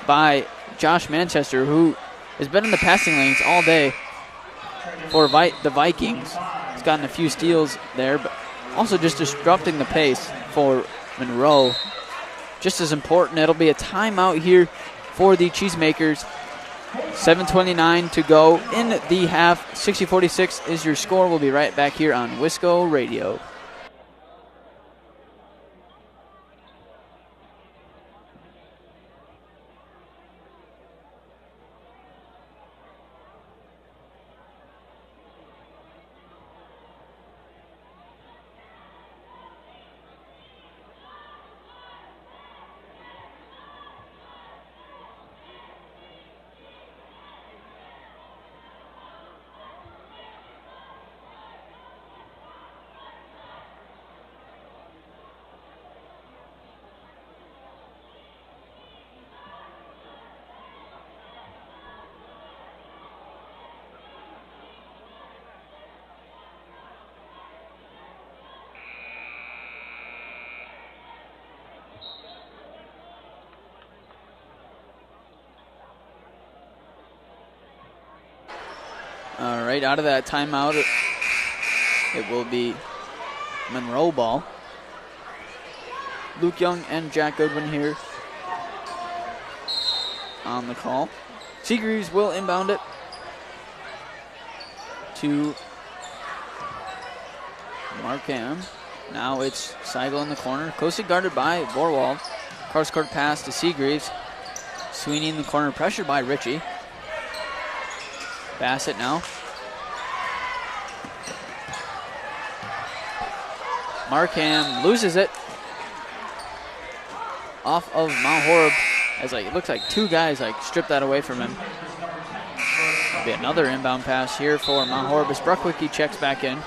by Josh Manchester, who has been in the passing lanes all day for the Vikings. He's gotten a few steals there, but also just disrupting the pace for Monroe. Just as important, it'll be a timeout here for the Cheesemakers. 7:29 to go in the half. 60-46 is your score. We'll be right back here on Wisco Radio. All right, out of that timeout, it will be Monroe ball. Luke Young and Jack Goodwin here on the call. Seagreaves will inbound it to Markham. Now it's Seigel in the corner. Closely guarded by Borwald. Cross-court pass to Seagreaves. Sweeney in the corner, pressured by Ritchie. Bassett now. Markham loses it off of Mount Horeb as it looks like two guys stripped that away from him. There'll be another inbound pass here for Mount Horeb as Bruckwicki checks back in.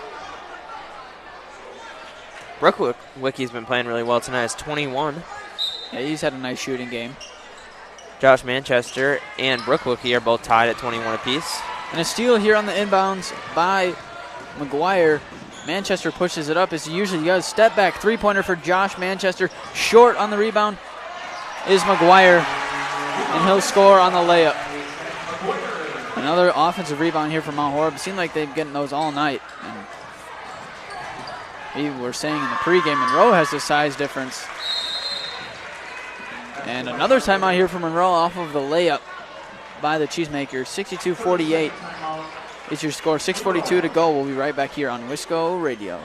Bruckwicki's been playing really well tonight. It's 21. Yeah, he's had a nice shooting game. Josh Manchester and Bruckwicki are both tied at 21 apiece. And a steal here on the inbounds by McGuire. Manchester pushes it up as he usually does. Step back three-pointer for Josh Manchester. Short on the rebound is McGuire, and he'll score on the layup. Another offensive rebound here for Mount Horeb. It seemed like they've been getting those all night. And we were saying in the pregame, Monroe has the size difference. And another timeout here for Monroe off of the layup by the Cheesemakers. 62-48 is your score. 6:42 to go. We'll be right back here on Wisco Radio.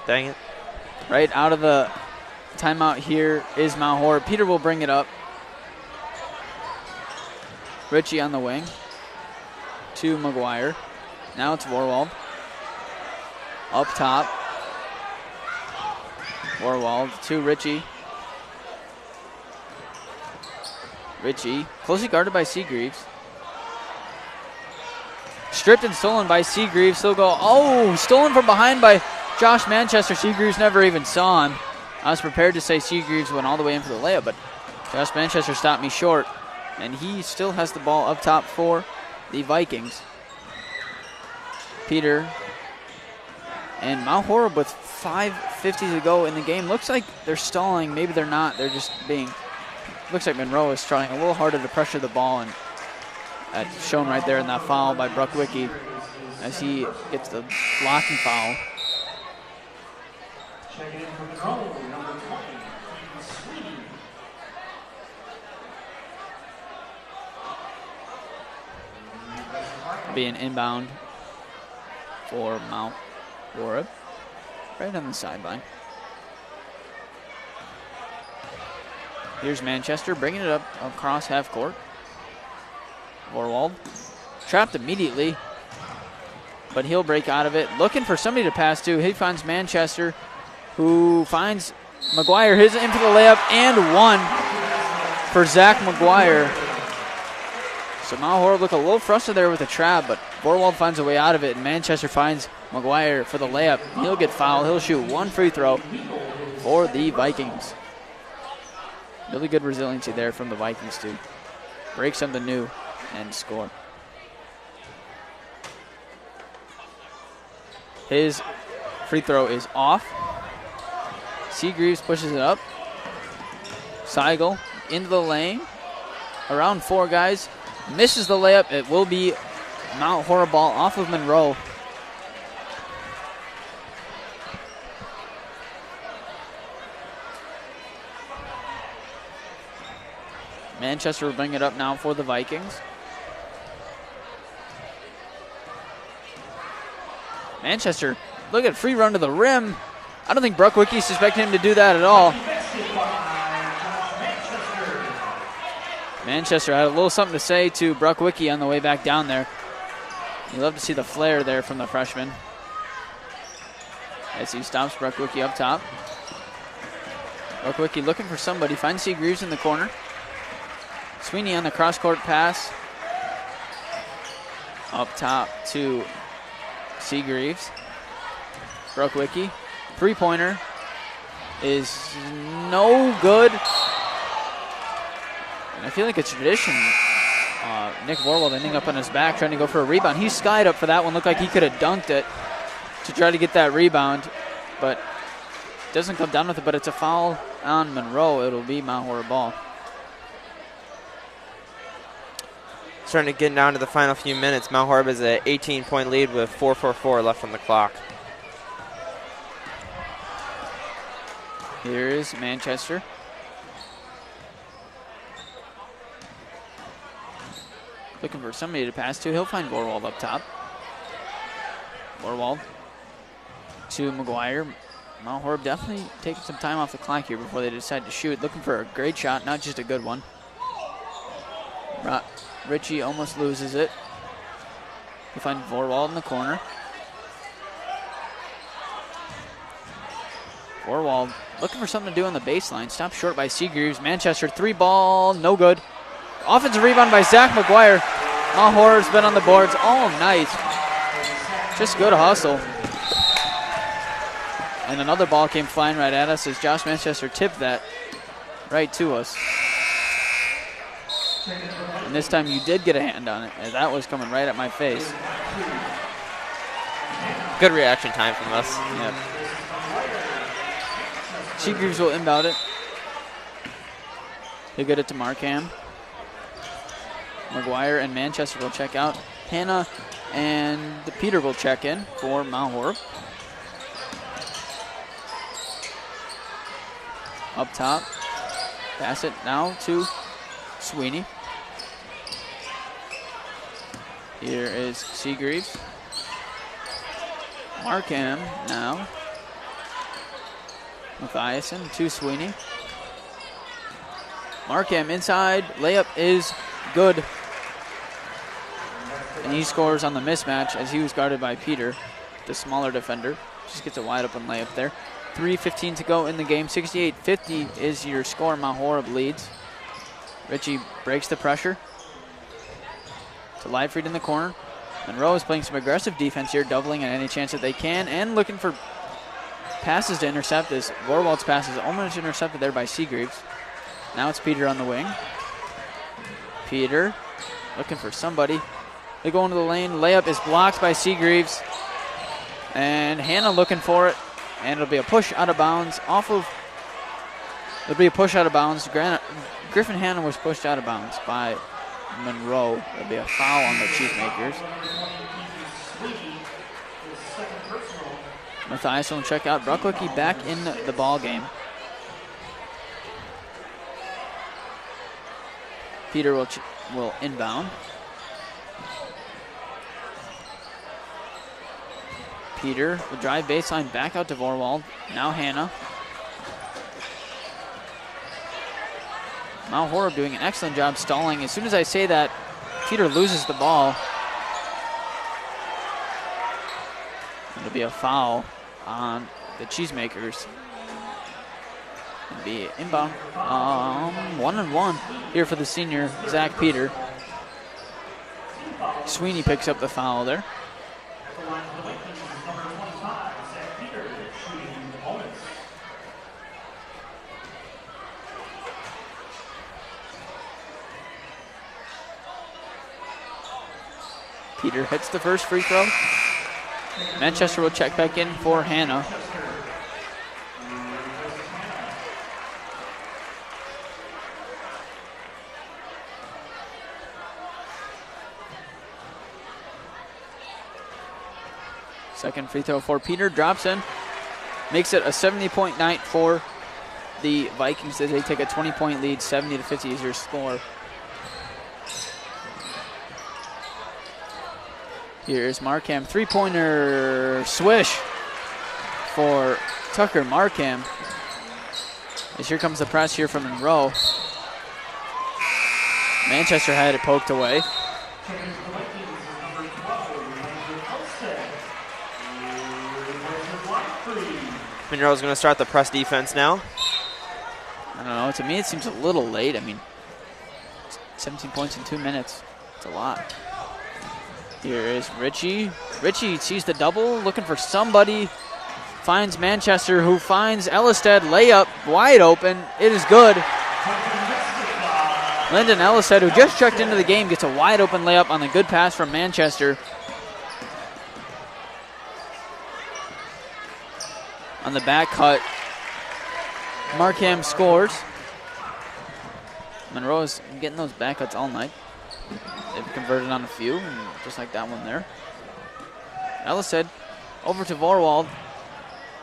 Dang it. Right out of the timeout here is Mount Horeb. Peter will bring it up. Ritchie on the wing to McGuire. Now it's Warwald. Up top. Warwald to Ritchie. Ritchie closely guarded by Seagreaves. stripped and stolen by Seagreaves. He'll go, oh, stolen from behind by Josh Manchester. Seagreaves never even saw him. I was prepared to say Seagreaves went all the way in for the layup, but Josh Manchester stopped me short, and he still has the ball up top for the Vikings. Peter and Mount Horeb with 5:50 to go in the game. Looks like they're stalling. Maybe they're not. They're just being, looks like Monroe is trying a little harder to pressure the ball, and that's shown right there in that foul by Bruckwicky as he gets the blocking foul. Be an inbound for Mount Horeb, right on the sideline. Here's Manchester bringing it up across half court. Vorwald trapped immediately, but he'll break out of it. Looking for somebody to pass to. He finds Manchester, who finds McGuire. His in for the layup and one for Zach McGuire. So Mount Horeb look a little frustrated there with the trap, but Vorwald finds a way out of it, and Manchester finds McGuire for the layup. He'll get fouled. He'll shoot one free throw for the Vikings. Really good resiliency there from the Vikings to break something new and score. His free throw is off. Seagreaves pushes it up. Seigel into the lane. Around four guys. Misses the layup. It will be Mount Horeb ball off of Monroe. Manchester will bring it up now for the Vikings. Manchester, look at free run to the rim. I don't think Bruckwicky suspected him to do that at all. Manchester had a little something to say to Bruckwicky on the way back down there. You love to see the flare there from the freshman as he stops Bruckwicky up top. Bruckwicky looking for somebody, finds Seagreaves in the corner. Sweeney on the cross-court pass. Up top to Seagreaves. Bruckwicky. Three-pointer is no good. And I feel like it's tradition. Nick Vorwald ending up on his back trying to go for a rebound. He skied up for that one. Looked like he could have dunked it to try to get that rebound, but doesn't come down with it. But it's a foul on Monroe. It'll be Mount Horeb ball. Starting to get down to the final few minutes. Mount Horeb is an 18-point lead with 4:44 left on the clock. Here is Manchester. Looking for somebody to pass to. He'll find Vorwald up top. Vorwald to McGuire. Mount Horeb definitely taking some time off the clock here before they decide to shoot. Looking for a great shot, not just a good one. Richie almost loses it. He'll find Vorwald in the corner. Vorwald looking for something to do on the baseline. Stopped short by Seagreaves. Manchester three ball, no good. Offensive rebound by Zach McGuire. Mount Horeb's been on the boards all night. Just good hustle. And another ball came flying right at us as Josh Manchester tipped that right to us. And this time you did get a hand on it, as that was coming right at my face. Good reaction time from us. Yep. Seagreaves will inbound it. He'll get it to Markham. McGuire and Manchester will check out. Hannah and Peter will check in for Mount Horeb. Up top. Pass it now to Sweeney. Here is Seagreaves. Markham now. Mathiasen to Sweeney. Markham inside. Layup is good. And he scores on the mismatch as he was guarded by Peter, the smaller defender. Just gets a wide open layup there. 3:15 to go in the game. 68-50 is your score. Mount Horeb leads. Richie breaks the pressure. To Leifried in the corner. Monroe is playing some aggressive defense here, doubling at any chance that they can, and looking for passes to intercept as Vorwald's pass is almost intercepted there by Seagreaves. Now it's Peter on the wing. Peter looking for somebody. They go into the lane. Layup is blocked by Seagreaves. And Hannah looking for it. And it'll be a push out of bounds It'll be a push out of bounds. Griffin Hannah was pushed out of bounds by Monroe. There'll be a foul on the Cheesemakers. Matthias will check out. Bruckwicki back in the ball game. Peter will inbound. Peter will drive baseline back out to Vorwald. Now Hannah. Mount Horeb doing an excellent job stalling. As soon as I say that, Peter loses the ball. It'll be a foul on the Cheesemakers. It'll be inbound. 1-on-1 here for the senior, Zach Peter. Sweeney picks up the foul there. Peter hits the first free throw. Manchester will check back in for Hannah. Second free throw for Peter, drops in. Makes it a 70-point night for the Vikings as they take a 20-point lead. 70-50 is your score. Here's Markham, three-pointer swish for Tucker Markham. As here comes the press here from Monroe. Manchester had it poked away. Monroe's going to start the press defense now. I don't know. To me, it seems a little late. I mean, 17 points in 2 minutes. It's a lot. Here is Richie. Richie sees the double, looking for somebody. Finds Manchester, who finds Ellisted. Layup wide open. It is good. Lyndon Ellisted, who just checked into the game, gets a wide open layup on the good pass from Manchester. On the back cut, Markham scores. Monroe's getting those back cuts all night. They've converted on a few, and just like that one there. Ellisted over to Vorwald.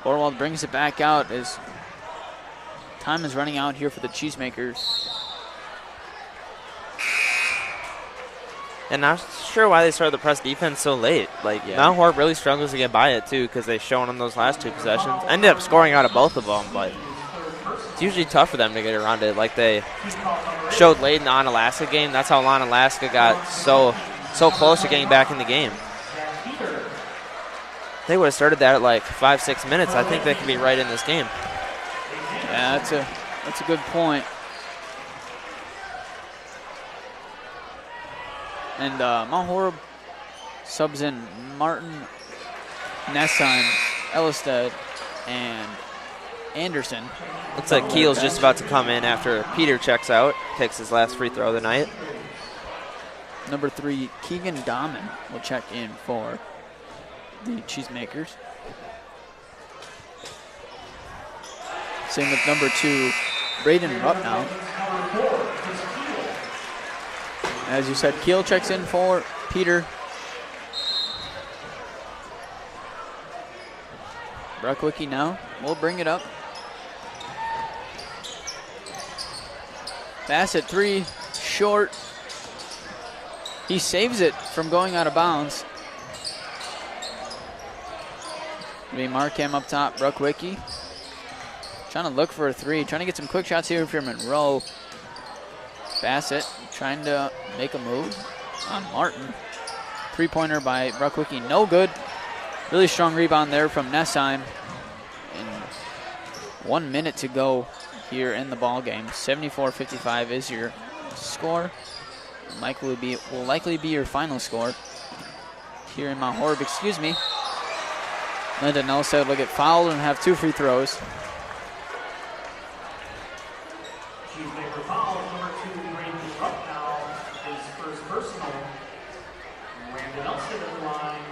Vorwald brings it back out as time is running out here for the Cheesemakers. And not sure why they started the press defense so late. Mount Horeb really struggles to get by it, too, because they've shown on those last two possessions. Ended up scoring out of both of them, but it's usually tough for them to get around it. Like they showed late in the Onalaska game. That's how Onalaska got so close to getting back in the game. They would have started that at like 5-6 minutes. I think they could be right in this game. Yeah, that's a good point. And Mount Horeb subs in Martin, Nessheim, Ellisted, and Anderson. Looks like Keel's just about to come in after Peter checks out, takes his last free throw of the night. Number 3, Keegan Dahman will check in for the Cheesemakers. Same with number 2, Braden Rupnow. As you said, Keel checks in for Peter. Bruckwicki now will bring it up. Bassett 3, short. He saves it from going out of bounds. It'll be Markham up top, Bruckwicki. Trying to look for a 3, trying to get some quick shots here for Monroe. Bassett trying to make a move on Martin. Three-pointer by Bruckwicki, no good. Really strong rebound there from Nessheim. And 1 minute to go here in the ball game. 74-55 is your score. Will likely be your final score. here in Mount Horeb, excuse me. Landon Elstead will get fouled and have 2 free throws. Cheesemaker foul, number 2, Brandon Ruppnow, his first personal. Landon Elstead at the line,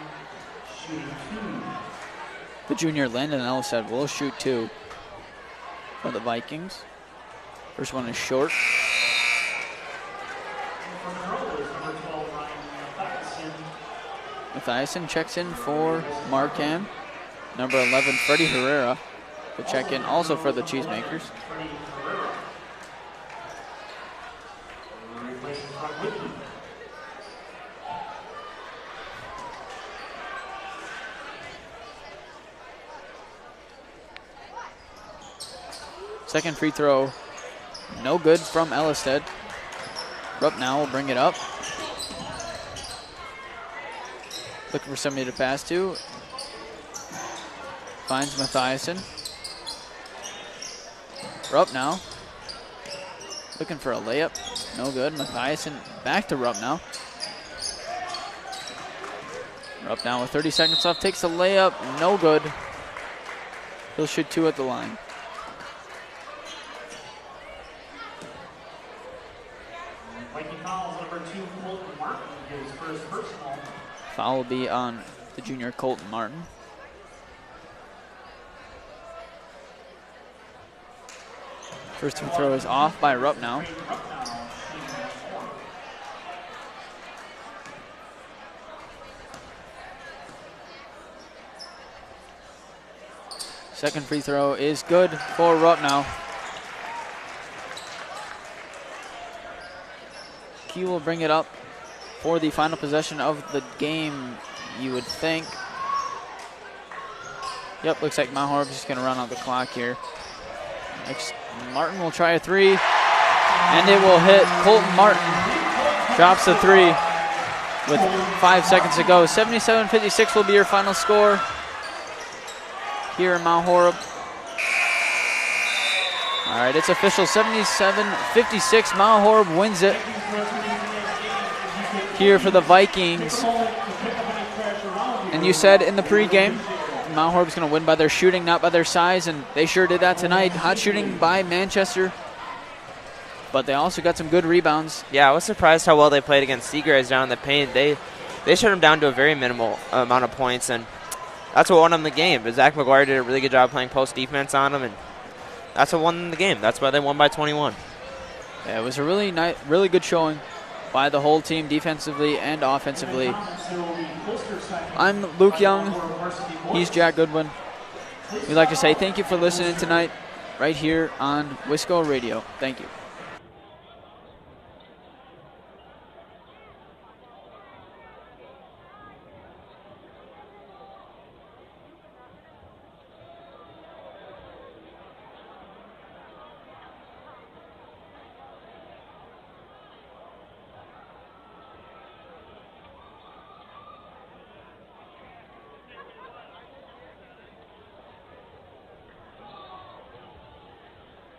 shooting 2. The junior Landon Elstead will shoot 2 for the Vikings. First one is short. For Monroe is number 12, Ryan Mathiasen checks in for Markham. Number 11, Freddie Herrera, will check in also for the Cheesemakers. Freddie Herrera. Replaces Brock Whitney. Second free throw, no good from Ellisted. Rupp now will bring it up. Looking for somebody to pass to. Finds Mathiasen. Rupp now. Looking for a layup. No good. Mathiasen back to Rupp now. Rupp now with 30 seconds left. Takes a layup. No good. He'll shoot 2 at the line. Viking fouls, number 2, Colton Martin, his first personal. Foul will be on the junior Colton Martin. First free throw is off by Rupp now. Second free throw is good for Rupp now. Key will bring it up for the final possession of the game, you would think. Yep, looks like Mount Horeb is just going to run out the clock here. Next, Martin will try a 3, and it will hit. Colton Martin drops the 3 with 5 seconds to go. 77-56 will be your final score here in Mount Horeb. All right, it's official, 77-56. Mount Horeb wins it here for the Vikings. And you said in the pregame, Mount Horeb's going to win by their shooting, not by their size, and they sure did that tonight. Hot shooting by Manchester, but they also got some good rebounds. Yeah, I was surprised how well they played against Seagraves down in the paint. They shut them down to a very minimal amount of points, and that's what won them the game. But Zach McGuire did a really good job playing post defense on them, and that's what won them the game. That's why they won by 21. Yeah, it was a really nice, really good showing by the whole team, defensively and offensively. I'm Luke Young. He's Jack Goodwin. We'd like to say thank you for listening tonight right here on Wisco Radio. Thank you.